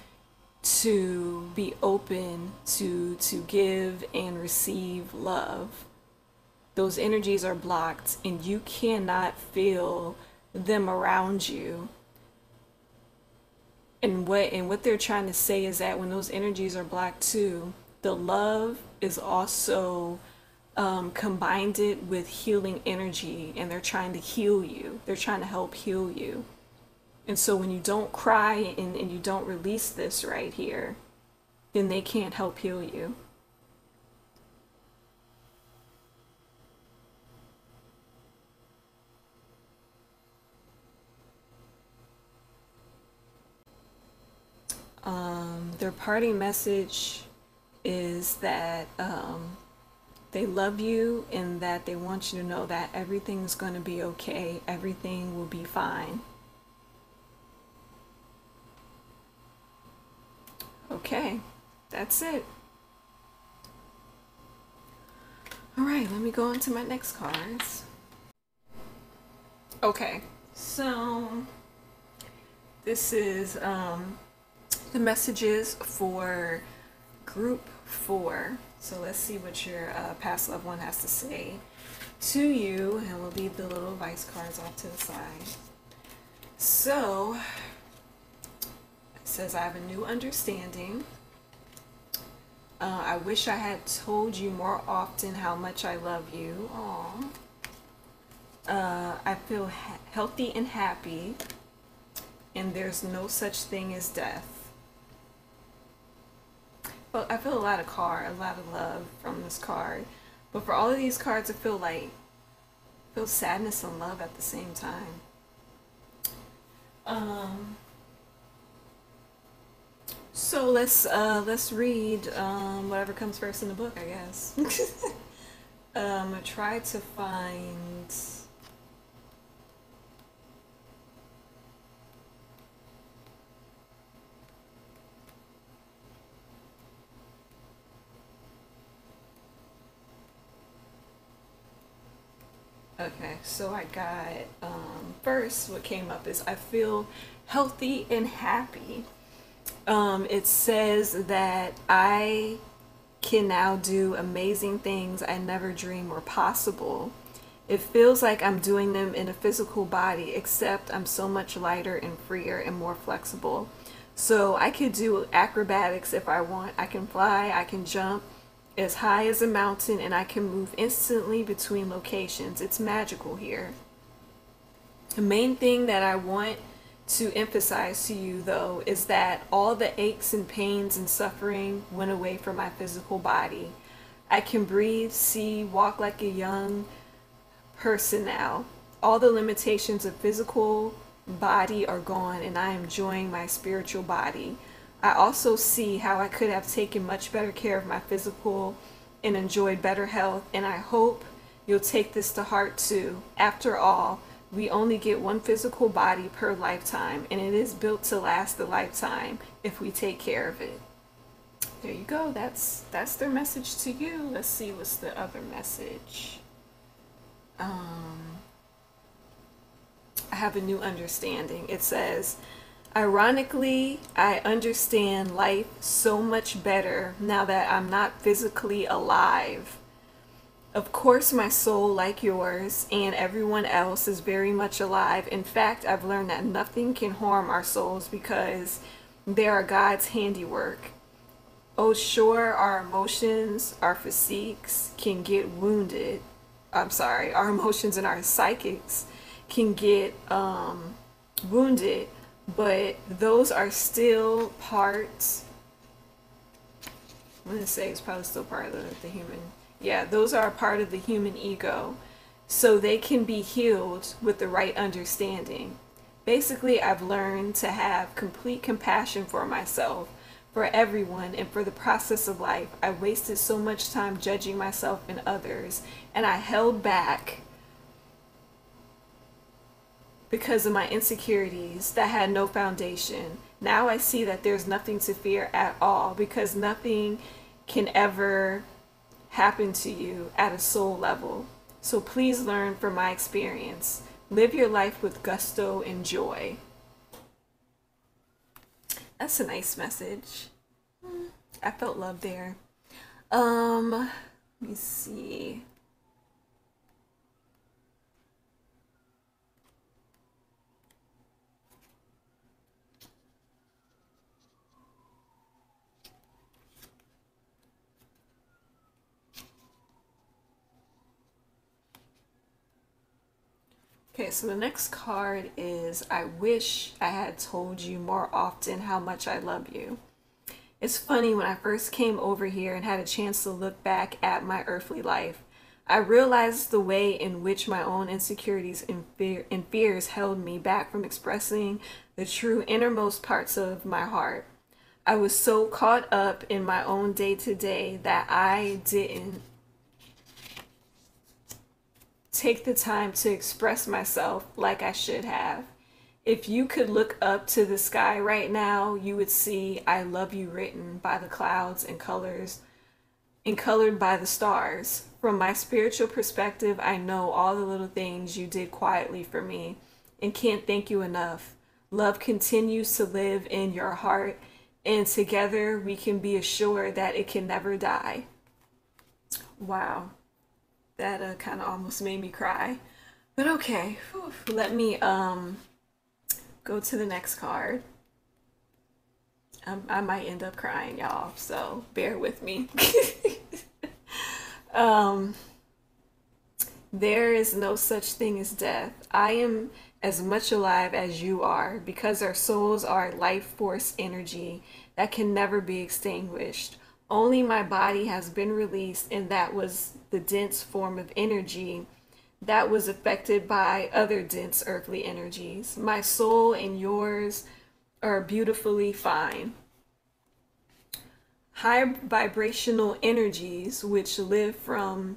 to be open to give and receive love. Those energies are blocked and you cannot feel them around you. And what they're trying to say is that when those energies are blocked too, the love is also combined it with healing energy, and they're trying to heal you. They're trying to help heal you. And so when you don't cry and you don't release this right here, then they can't help heal you. Their parting message is that they love you and that they want you to know that everything's going to be okay. Everything will be fine. Okay, that's it. All right, let me go on to my next cards. Okay, so this is the messages for group 4. So let's see what your past loved one has to say to you, and we'll leave the little advice cards off to the side. So it says, I have a new understanding. I wish I had told you more often how much I love you. Aww. I feel healthy and happy, and there's no such thing as death. Well, I feel a lot of love from this card. But for all of these cards, I feel sadness and love at the same time. So let's read whatever comes first in the book, I guess. I try to find Okay, so I got first what came up is I feel healthy and happy. It says that I can now do amazing things I never dreamed were possible. It feels like I'm doing them in a physical body, except I'm so much lighter and freer and more flexible. So I could do acrobatics if I want. I can fly, I can jump as high as a mountain, and I can move instantly between locations. It's magical here. The main thing that I want to emphasize to you, though, is that all the aches and pains and suffering went away from my physical body. I can breathe, see, walk like a young person now. All the limitations of physical body are gone, and I am enjoying my spiritual body. I also see how I could have taken much better care of my physical and enjoyed better health, and I hope you'll take this to heart too. After all, we only get one physical body per lifetime, and it is built to last a lifetime if we take care of it. There you go. That's their message to you. Let's see what's the other message. I have a new understanding. It says, ironically, I understand life so much better now that I'm not physically alive. Of course, my soul, like yours and everyone else, is very much alive. In fact, I've learned that nothing can harm our souls because they are God's handiwork. Oh, sure, our emotions, our physiques can get wounded. I'm sorry, our emotions and our psychics can get wounded, but those are still parts. I'm going to say it's probably still part of the human. Yeah, those are a part of the human ego. So they can be healed with the right understanding. Basically, I've learned to have complete compassion for myself, for everyone, and for the process of life. I wasted so much time judging myself and others, and I held back because of my insecurities that had no foundation. Now I see that there's nothing to fear at all, because nothing can ever happen to you at a soul level. So please learn from my experience. Live your life with gusto and joy. That's a nice message. I felt love there. Let me see. Okay, so the next card is, I wish I had told you more often how much I love you. It's funny, when I first came over here and had a chance to look back at my earthly life, I realized the way in which my own insecurities and fears held me back from expressing the true innermost parts of my heart. I was so caught up in my own day-to-day that I didn't take the time to express myself like I should have. If you could look up to the sky right now, you would see I love you written by the clouds and colors and colored by the stars. From my spiritual perspective, I know all the little things you did quietly for me and can't thank you enough. Love continues to live in your heart, and together we can be assured that it can never die. Wow. That kind of almost made me cry. But okay, let me go to the next card. I might end up crying, y'all, so bear with me. There is no such thing as death. I am as much alive as you are, because our souls are life force energy that can never be extinguished. Only my body has been released, and that was the dense form of energy that was affected by other dense earthly energies. My soul and yours are beautifully fine. High vibrational energies which live for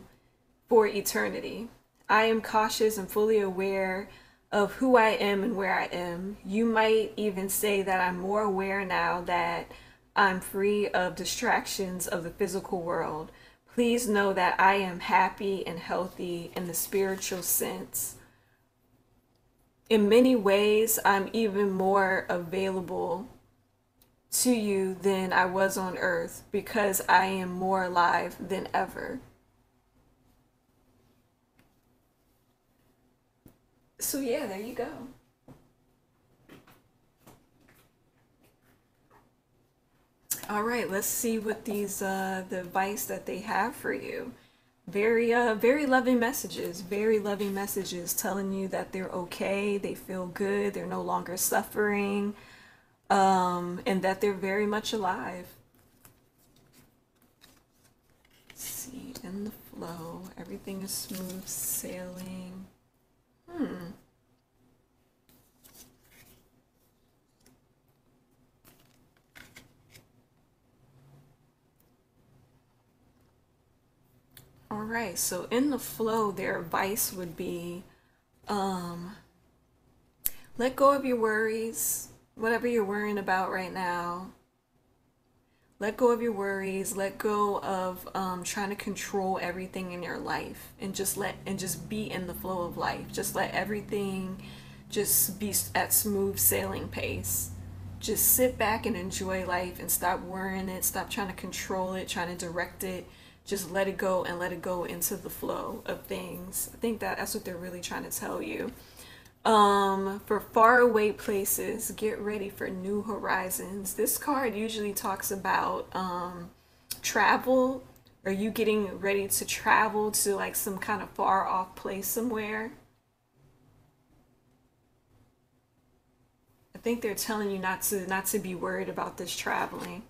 eternity. I am cautious and fully aware of who I am and where I am. You might even say that I'm more aware now that I'm free of distractions of the physical world. Please know that I am happy and healthy in the spiritual sense. In many ways, I'm even more available to you than I was on earth because I am more alive than ever. So yeah, there you go. All right, let's see what these the advice that they have for you. Very loving messages, very loving messages telling you that they're okay, they feel good, they're no longer suffering, and that they're very much alive. Let's see, in the flow, everything is smooth sailing. All right, so in the flow, their advice would be let go of your worries, whatever you're worrying about right now. Let go of your worries. Let go of trying to control everything in your life, and just be in the flow of life. Just let everything just be at smooth sailing pace. Just sit back and enjoy life and stop worrying it. Stop trying to control it, trying to direct it. Just let it go and let it go into the flow of things. I think that's what they're really trying to tell you. For faraway places, get ready for new horizons. This card usually talks about travel, or you getting ready to travel to like some kind of far off place somewhere. I think they're telling you not to be worried about this traveling.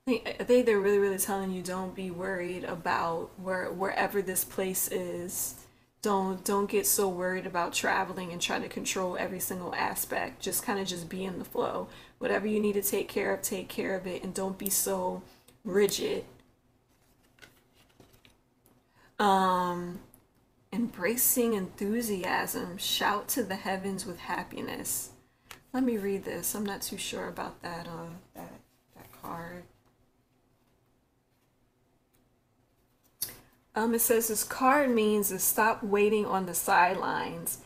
I think they're really telling you don't be worried about wherever this place is. Don't get so worried about traveling and trying to control every single aspect. Just kind of just be in the flow. Whatever you need to take care of it, and don't be so rigid. Embracing enthusiasm, shout to the heavens with happiness. Let me read this. I'm not too sure about that card. It says this card means to stop waiting on the sidelines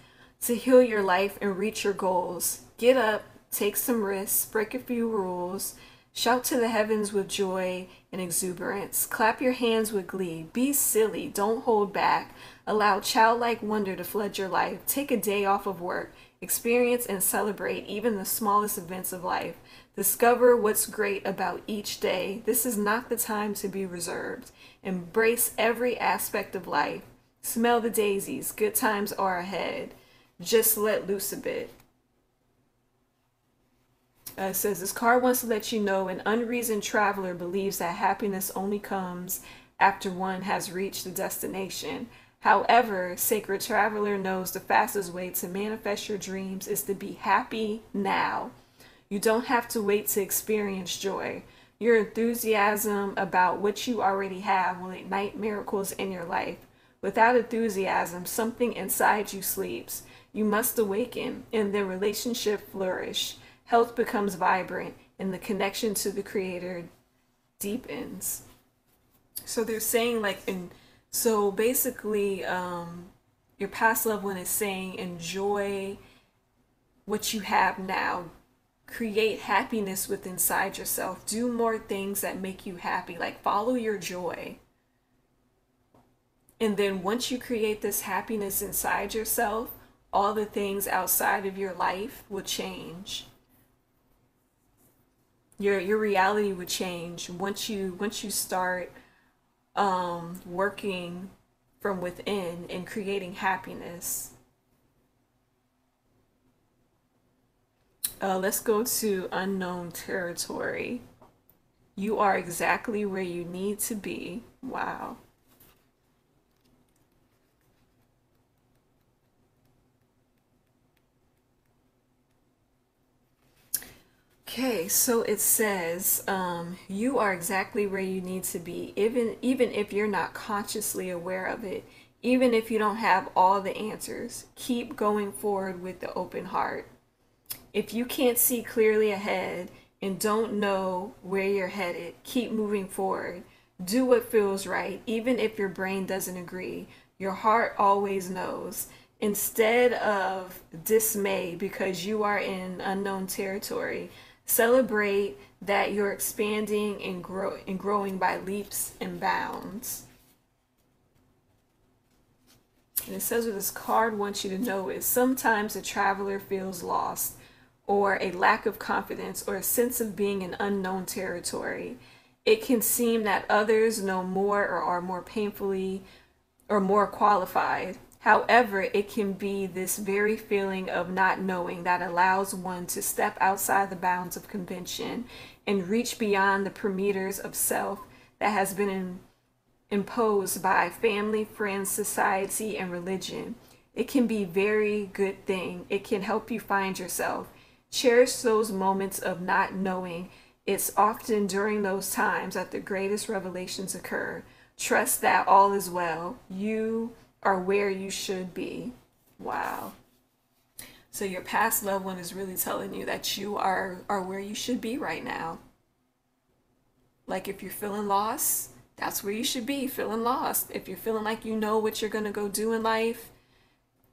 to heal your life and reach your goals. Get up, take some risks, break a few rules, shout to the heavens with joy and exuberance. Clap your hands with glee. Be silly, don't hold back. Allow childlike wonder to flood your life. Take a day off of work. Experience and celebrate even the smallest events of life. Discover what's great about each day. This is not the time to be reserved. Embrace every aspect of life. Smell the daisies. Good times are ahead. Just let loose a bit. It says this card wants to let you know an unreasoned traveler believes that happiness only comes after one has reached the destination. However, Sacred Traveler knows the fastest way to manifest your dreams is to be happy now. You don't have to wait to experience joy. Your enthusiasm about what you already have will ignite miracles in your life. Without enthusiasm, something inside you sleeps. You must awaken, and the relationship flourish. Health becomes vibrant, and the connection to the Creator deepens. So they're saying so basically, your past loved one is saying enjoy what you have now. Create happiness within inside yourself. Do more things that make you happy. Like follow your joy. And then once you create this happiness inside yourself, all the things outside of your life will change. Your reality would change once you start working from within and creating happiness. Let's go to unknown territory. You are exactly where you need to be. Wow. Okay, so it says you are exactly where you need to be, even if you're not consciously aware of it, even if you don't have all the answers. Keep going forward with the open heart. If you can't see clearly ahead, and don't know where you're headed, keep moving forward. Do what feels right, even if your brain doesn't agree. Your heart always knows. Instead of dismay because you are in unknown territory, celebrate that you're expanding and growing by leaps and bounds. And it says what this card wants you to know is sometimes a traveler feels lost, or a lack of confidence, or a sense of being in unknown territory. It can seem that others know more or are more painfully or more qualified. However, it can be this very feeling of not knowing that allows one to step outside the bounds of convention and reach beyond the parameters of self that has been imposed by family, friends, society, and religion. It can be a very good thing. It can help you find yourself. Cherish those moments of not knowing. It's often during those times that the greatest revelations occur. Trust that all is well. You are where you should be. Wow. So your past loved one is really telling you that you are where you should be right now. Like if you're feeling lost, that's where you should be, feeling lost. If you're feeling like you know what you're going to go do in life,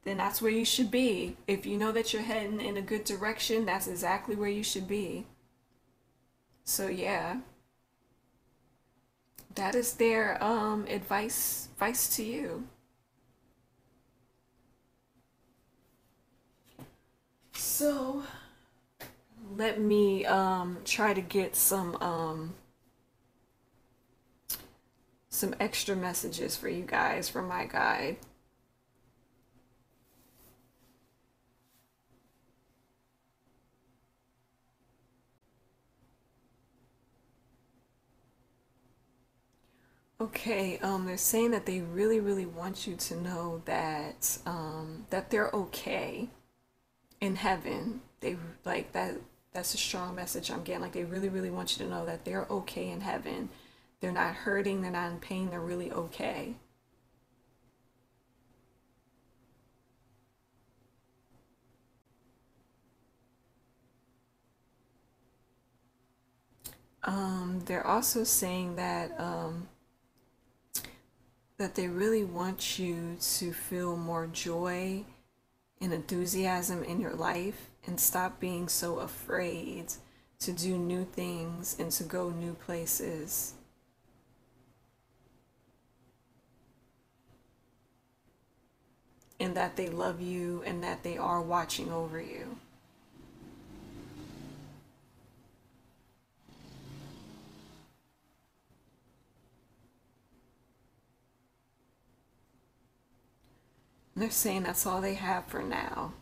then that's where you should be. If you know that you're heading in a good direction, that's exactly where you should be. So yeah, that is their advice to you. So let me try to get some extra messages for you guys from my guide. Okay, they're saying that they really, really want you to know that that they're okay in heaven. They like that. That's a strong message I'm getting. Like they really, really want you to know that they're okay in heaven. They're not hurting. They're not in pain. They're really okay. They're also saying that they really want you to feel more joy and enthusiasm in your life and stop being so afraid to do new things and to go new places. And that they love you and that they are watching over you. And they're saying that's all they have for now.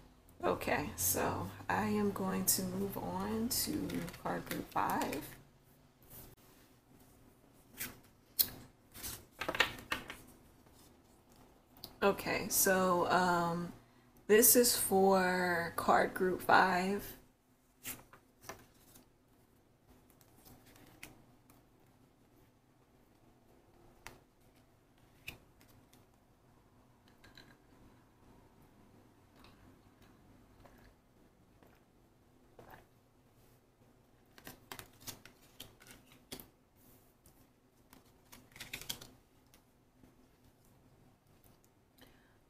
Okay, so I am going to move on to card group 5. Okay, so this is for card group 5.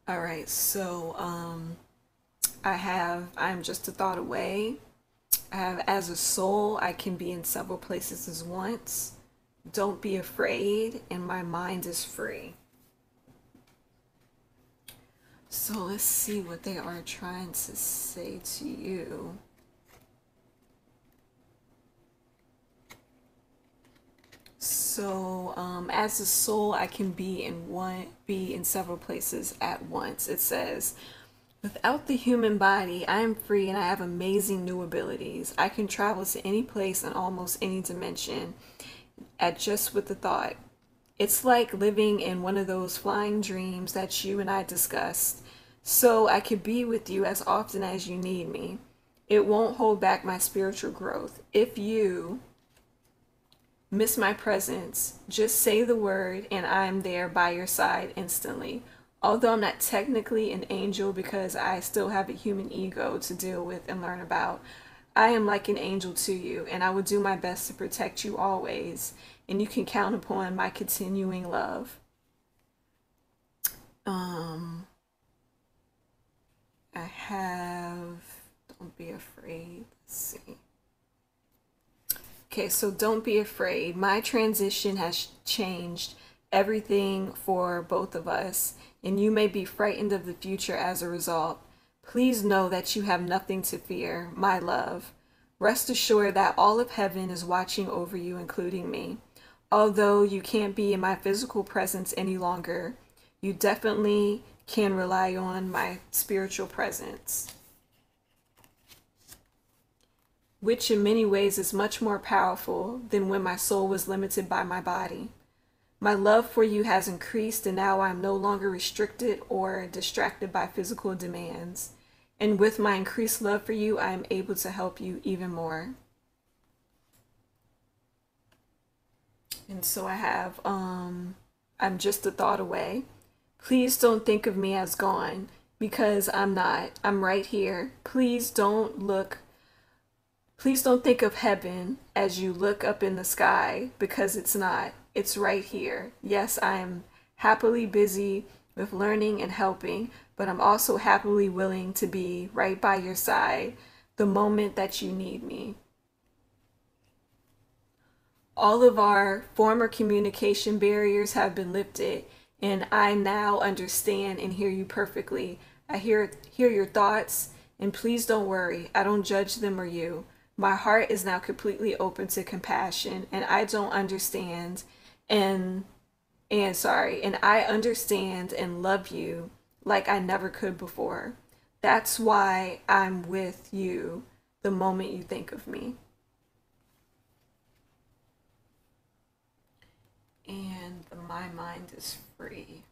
All right, so I'm just a thought away. I have, as a soul, I can be in several places at once. Don't be afraid, and my mind is free. So let's see what they are trying to say to you. So as a soul, I can be in several places at once. It says, without the human body, I am free and I have amazing new abilities. I can travel to any place in almost any dimension at just with the thought. It's like living in one of those flying dreams that you and I discussed. So I could be with you as often as you need me. It won't hold back my spiritual growth. If you miss my presence, just say the word and I'm there by your side instantly. Although I'm not technically an angel because I still have a human ego to deal with and learn about, I am like an angel to you, and I will do my best to protect you always, and you can count upon my continuing love. Um, I have, don't be afraid. Let's see. Okay, so don't be afraid. My transition has changed everything for both of us, and you may be frightened of the future as a result. Please know that you have nothing to fear, my love. Rest assured that all of heaven is watching over you, including me. Although you can't be in my physical presence any longer, you definitely can rely on my spiritual presence, which in many ways is much more powerful than when my soul was limited by my body. My love for you has increased, and now I am no longer restricted or distracted by physical demands. And with my increased love for you, I am able to help you even more. And so I have, I'm just a thought away. Please don't think of me as gone, because I'm not. I'm right here. Please don't think of heaven as you look up in the sky, because it's not. It's right here. Yes, I am happily busy with learning and helping, but I'm also happily willing to be right by your side the moment that you need me. All of our former communication barriers have been lifted, and I now understand and hear you perfectly. I hear your thoughts, and please don't worry. I don't judge them or you. My heart is now completely open to compassion, and I don't understand and and I understand and love you like I never could before. That's why I'm with you the moment you think of me. And my mind is free.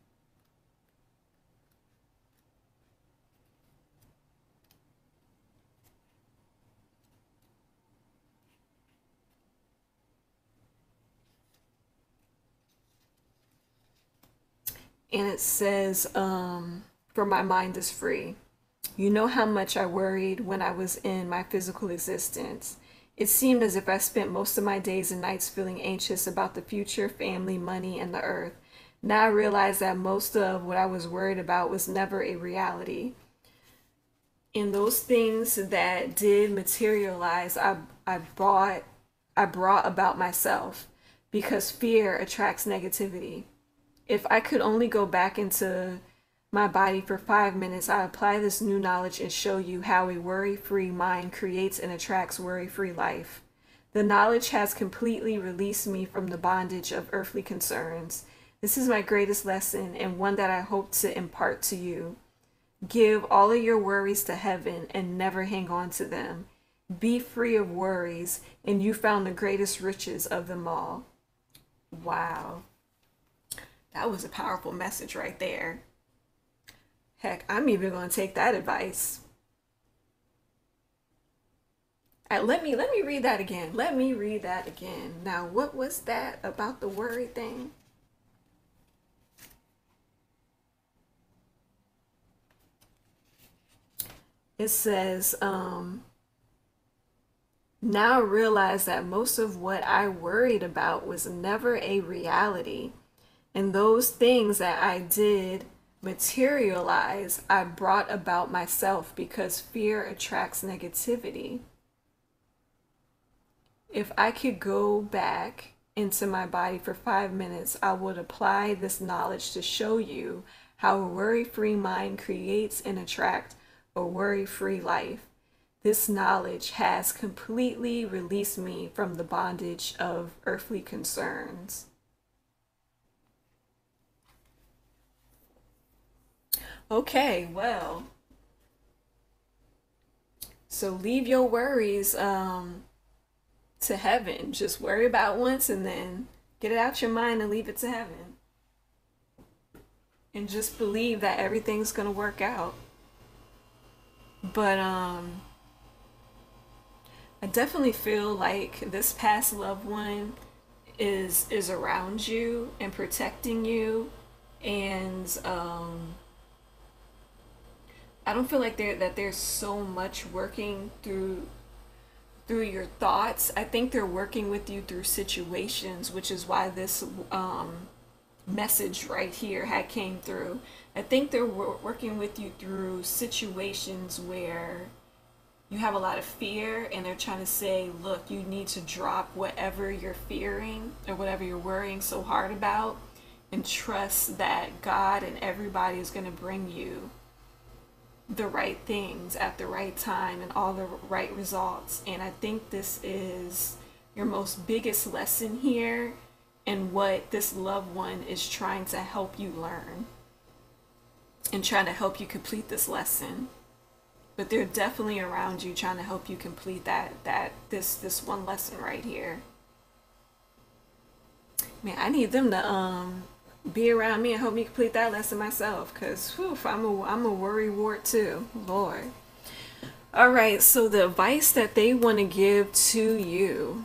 And it says, for my mind is free. You know how much I worried when I was in my physical existence. It seemed as if I spent most of my days and nights feeling anxious about the future, family, money, and the earth. Now I realize that most of what I was worried about was never a reality. And those things that did materialize, I brought about myself, because fear attracts negativity. If I could only go back into my body for 5 minutes, I apply this new knowledge and show you how a worry-free mind creates and attracts worry-free life. The knowledge has completely released me from the bondage of earthly concerns. This is my greatest lesson, and one that I hope to impart to you. Give all of your worries to heaven and never hang on to them. Be free of worries, and you found the greatest riches of them all. Wow. That was a powerful message right there. Heck, I'm even going to take that advice. Let me read that again. Let me read that again. Now, what was that about the worry thing? It says, now I realize that most of what I worried about was never a reality. And those things that I did materialize, I brought about myself, because fear attracts negativity. If I could go back into my body for 5 minutes, I would apply this knowledge to show you how a worry-free mind creates and attracts a worry-free life. This knowledge has completely released me from the bondage of earthly concerns. Okay, well, so leave your worries to heaven. Just worry about once and then get it out your mind and leave it to heaven. And just believe that everything's gonna work out. But I definitely feel like this past loved one is around you and protecting you, and I don't feel like there's so much working through through your thoughts. I think they're working with you through situations, which is why this message right here had came through. I think they're working with you through situations where you have a lot of fear, and they're trying to say, look, you need to drop whatever you're fearing or whatever you're worrying so hard about, and trust that God and everybody is going to bring you the right things at the right time and all the right results. And I think this is your most biggest lesson here, and what this loved one is trying to help you learn and trying to help you complete this lesson. But they're definitely around you trying to help you complete this one lesson right here. Man, I need them to be around me and help me complete that lesson myself, because I'm a worry wart too, Lord. All right, so the advice that they want to give to you.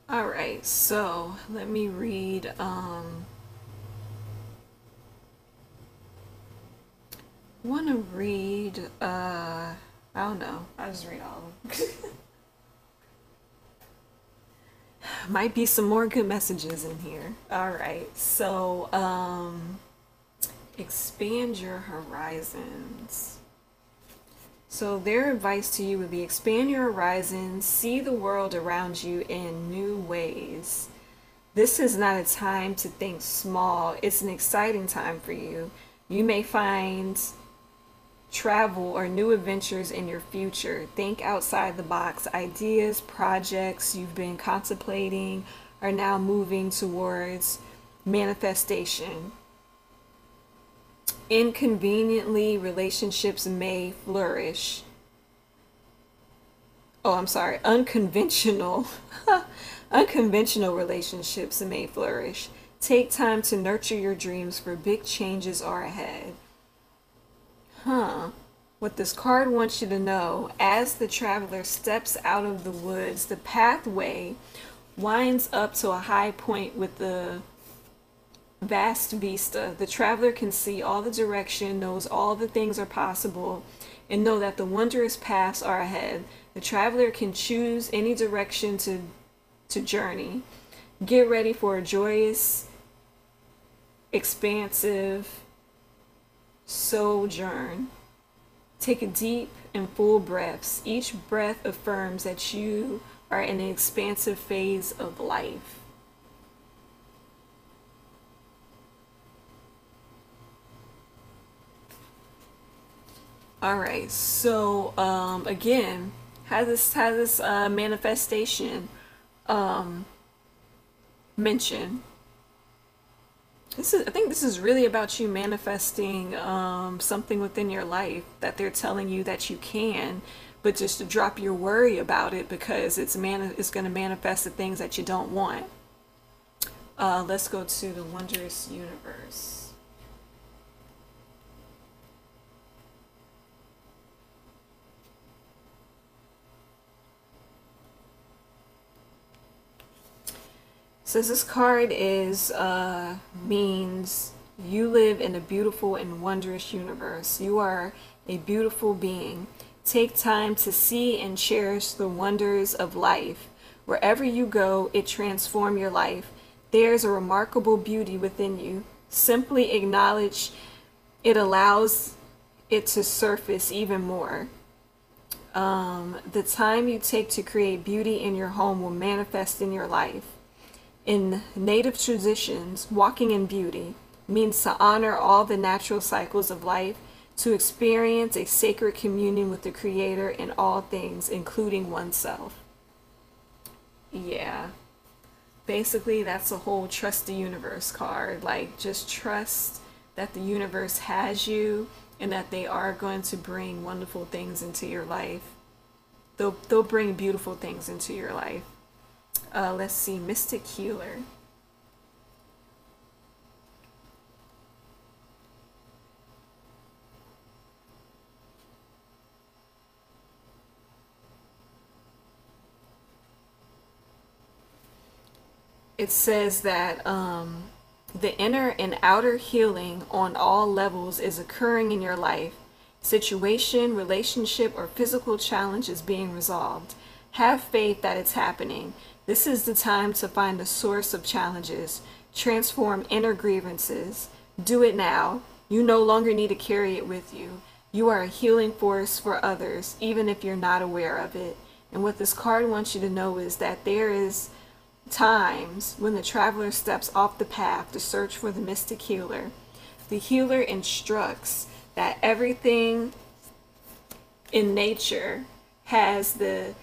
All right, so let me read. Want to read? I don't know. I'll just read all of them. Might be some more good messages in here. All right, so expand your horizons. So their advice to you would be expand your horizons, see the world around you in new ways. This is not a time to think small. It's an exciting time for you. You may find travel or new adventures in your future. Think outside the box. Ideas, projects you've been contemplating are now moving towards manifestation. Inconveniently, relationships may flourish. Oh, I'm sorry. Unconventional. Unconventional relationships may flourish. Take time to nurture your dreams, for big changes are ahead. What this card wants you to know, as the traveler steps out of the woods, the pathway winds up to a high point with the vast vista. The traveler can see all the direction, knows all the things are possible, and know that the wondrous paths are ahead. The traveler can choose any direction to journey. Get ready for a joyous, expansive sojourn. Take deep and full breaths. Each breath affirms that you are in an expansive phase of life. All right, so again, has this manifestation mention? I think this is really about you manifesting something within your life that they're telling you that you can, but just to drop your worry about it, because it's going to manifest the things that you don't want. Let's go to the wondrous universe. Says this card is means you live in a beautiful and wondrous universe. You are a beautiful being. Take time to see and cherish the wonders of life. Wherever you go, it transforms your life. There's a remarkable beauty within you. Simply acknowledge it, allows it to surface even more. The time you take to create beauty in your home will manifest in your life. In native traditions, walking in beauty means to honor all the natural cycles of life, to experience a sacred communion with the Creator in all things, including oneself. Yeah. Basically, that's a whole trust the universe card. Like, just trust that the universe has you and that they are going to bring wonderful things into your life. They'll bring beautiful things into your life. Let's see, Mystic Healer. it says that the inner and outer healing on all levels is occurring in your life. Situation, relationship, or physical challenge is being resolved. Have faith that it's happening. This is the time to find the source of challenges. Transform inner grievances. Do it now. You no longer need to carry it with you. You are a healing force for others, even if you're not aware of it. And what this card wants you to know is that there is times when the traveler steps off the path to search for the mystic healer. The healer instructs that everything in nature has the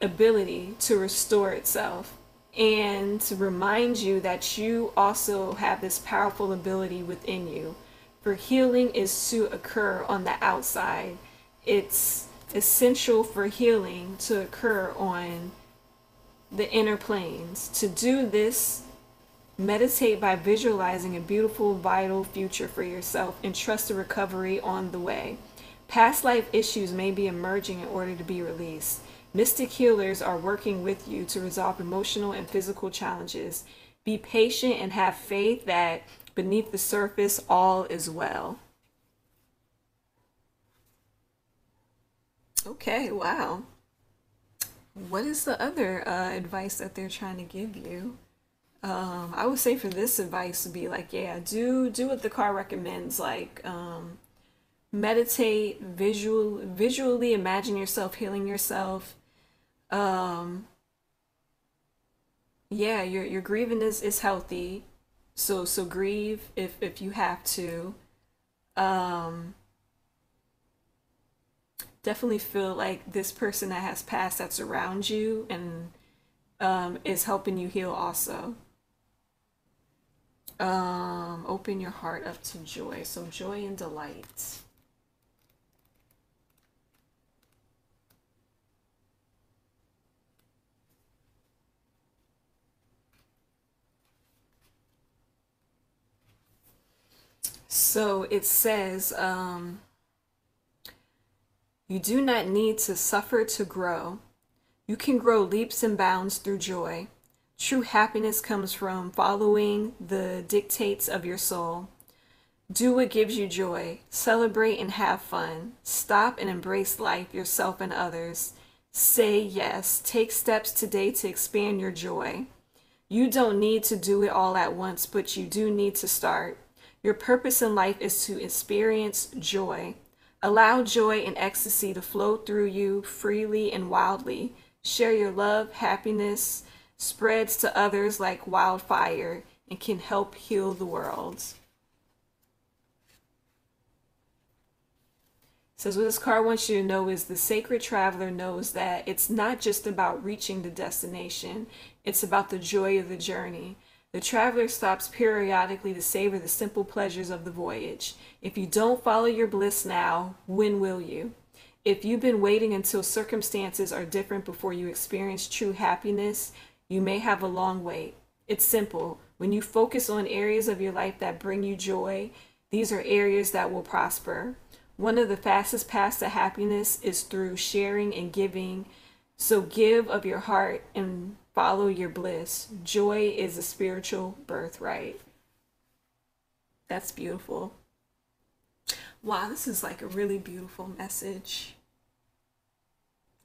ability to restore itself, and to remind you that you also have this powerful ability within you. For healing is to occur on the outside. It's essential for healing to occur on the inner planes. To do this, meditate by visualizing a beautiful, vital future for yourself and trust the recovery on the way. Past life issues may be emerging in order to be released. Mystic healers are working with you to resolve emotional and physical challenges. Be patient and have faith that beneath the surface all is well. Okay, wow. What is the other advice that they're trying to give you? I would say for this advice to be like, yeah, do what the card recommends. Like, meditate, visually imagine yourself healing yourself. Um, yeah, your grieving is healthy. So grieve if you have to. Um, Definitely feel like this person that has passed that's around you and is helping you heal also. Open your heart up to joy. So joy and delight. So it says, you do not need to suffer to grow. You can grow leaps and bounds through joy. True happiness comes from following the dictates of your soul. Do what gives you joy. Celebrate and have fun. Stop and embrace life, yourself, and others. Say yes. Take steps today to expand your joy. You don't need to do it all at once, but you do need to start. Your purpose in life is to experience joy. Allow joy and ecstasy to flow through you freely and wildly. Share your love, happiness spreads to others like wildfire and can help heal the world. Says what this card wants you to know is the sacred traveler knows that it's not just about reaching the destination, it's about the joy of the journey. The traveler stops periodically to savor the simple pleasures of the voyage. If you don't follow your bliss now, when will you? If you've been waiting until circumstances are different before you experience true happiness, you may have a long wait. It's simple. When you focus on areas of your life that bring you joy, these are areas that will prosper. One of the fastest paths to happiness is through sharing and giving. So give of your heart and follow your bliss. Joy is a spiritual birthright. That's beautiful. Wow, this is like a really beautiful message.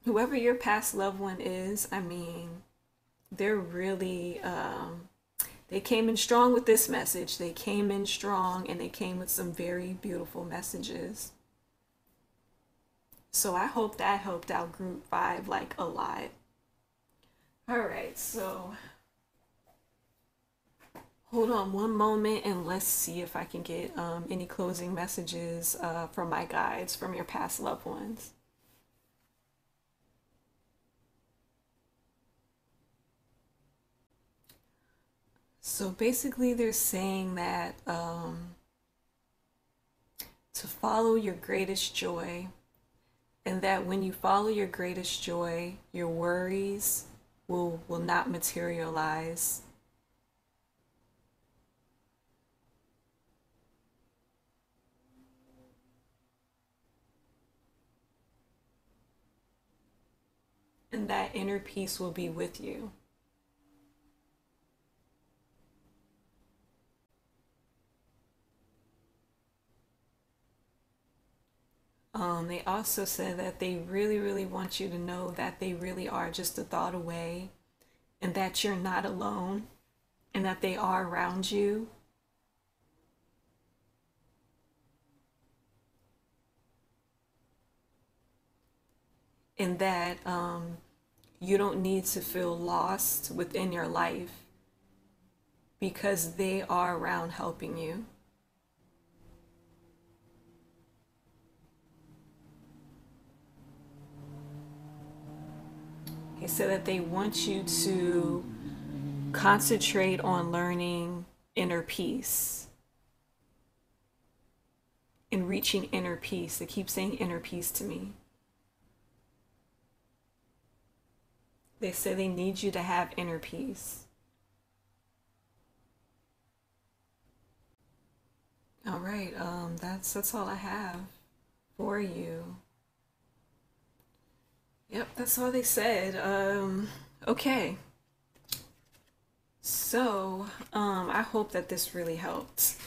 Whoever your past loved one is, I mean, they're really, they came in strong with this message. They came in strong and they came with some very beautiful messages. So I hope that helped out group 5 like a lot. All right, so hold on one moment and let's see if I can get any closing messages from my guides, from your past loved ones. So basically they're saying that to follow your greatest joy, and that when you follow your greatest joy, your worries will not materialize. And that inner peace will be with you. They also said that they really, really want you to know that they really are just a thought away, and that you're not alone, and that they are around you. And that you don't need to feel lost within your life because they are around helping you. He said that they want you to concentrate on learning inner peace and reaching inner peace. They keep saying inner peace to me. They say they need you to have inner peace. All right, that's all I have for you. Yep, that's all they said. Okay. So, I hope that this really helped.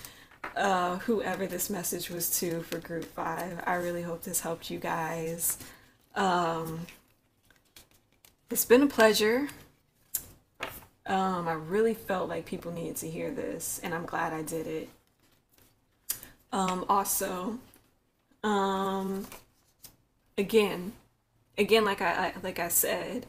Whoever this message was to for group 5, I really hope this helped you guys. It's been a pleasure. I really felt like people needed to hear this, and I'm glad I did it. Also, again, like I said,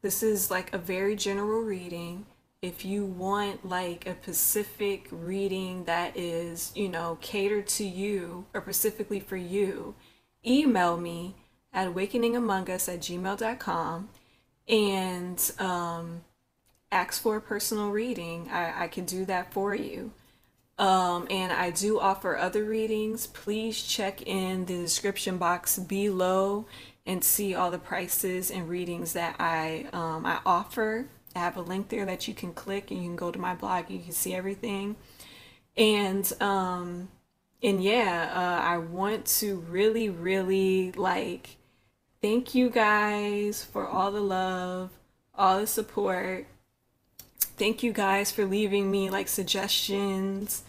this is like a very general reading. If you want like a specific reading that is, catered to you or specifically for you, email me at awakeningamongus@gmail.com and ask for a personal reading. I can do that for you. And I do offer other readings. Please check in the description box below and see all the prices and readings that I offer. I have a link there that you can click and you can go to my blog. You can see everything. And yeah, I want to really, really thank you guys for all the love, all the support. Thank you guys for leaving me suggestions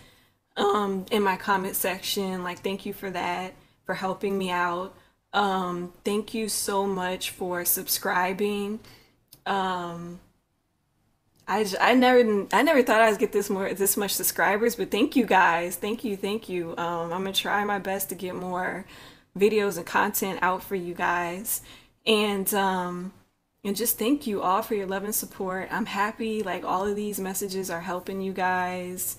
in my comment section. Thank you for that, for helping me out. Thank you so much for subscribing. I never thought I'd get this much subscribers, but thank you guys. Thank you. I'm gonna try my best to get more videos and content out for you guys. And just thank you all for your love and support. I'm happy all of these messages are helping you guys.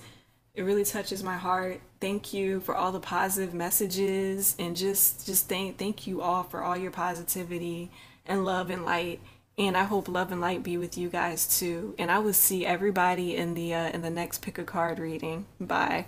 It really touches my heart. Thank you for all the positive messages, and just thank you all for all your positivity and love and light. And I hope love and light be with you guys too. And I will see everybody in the next pick a card reading. Bye.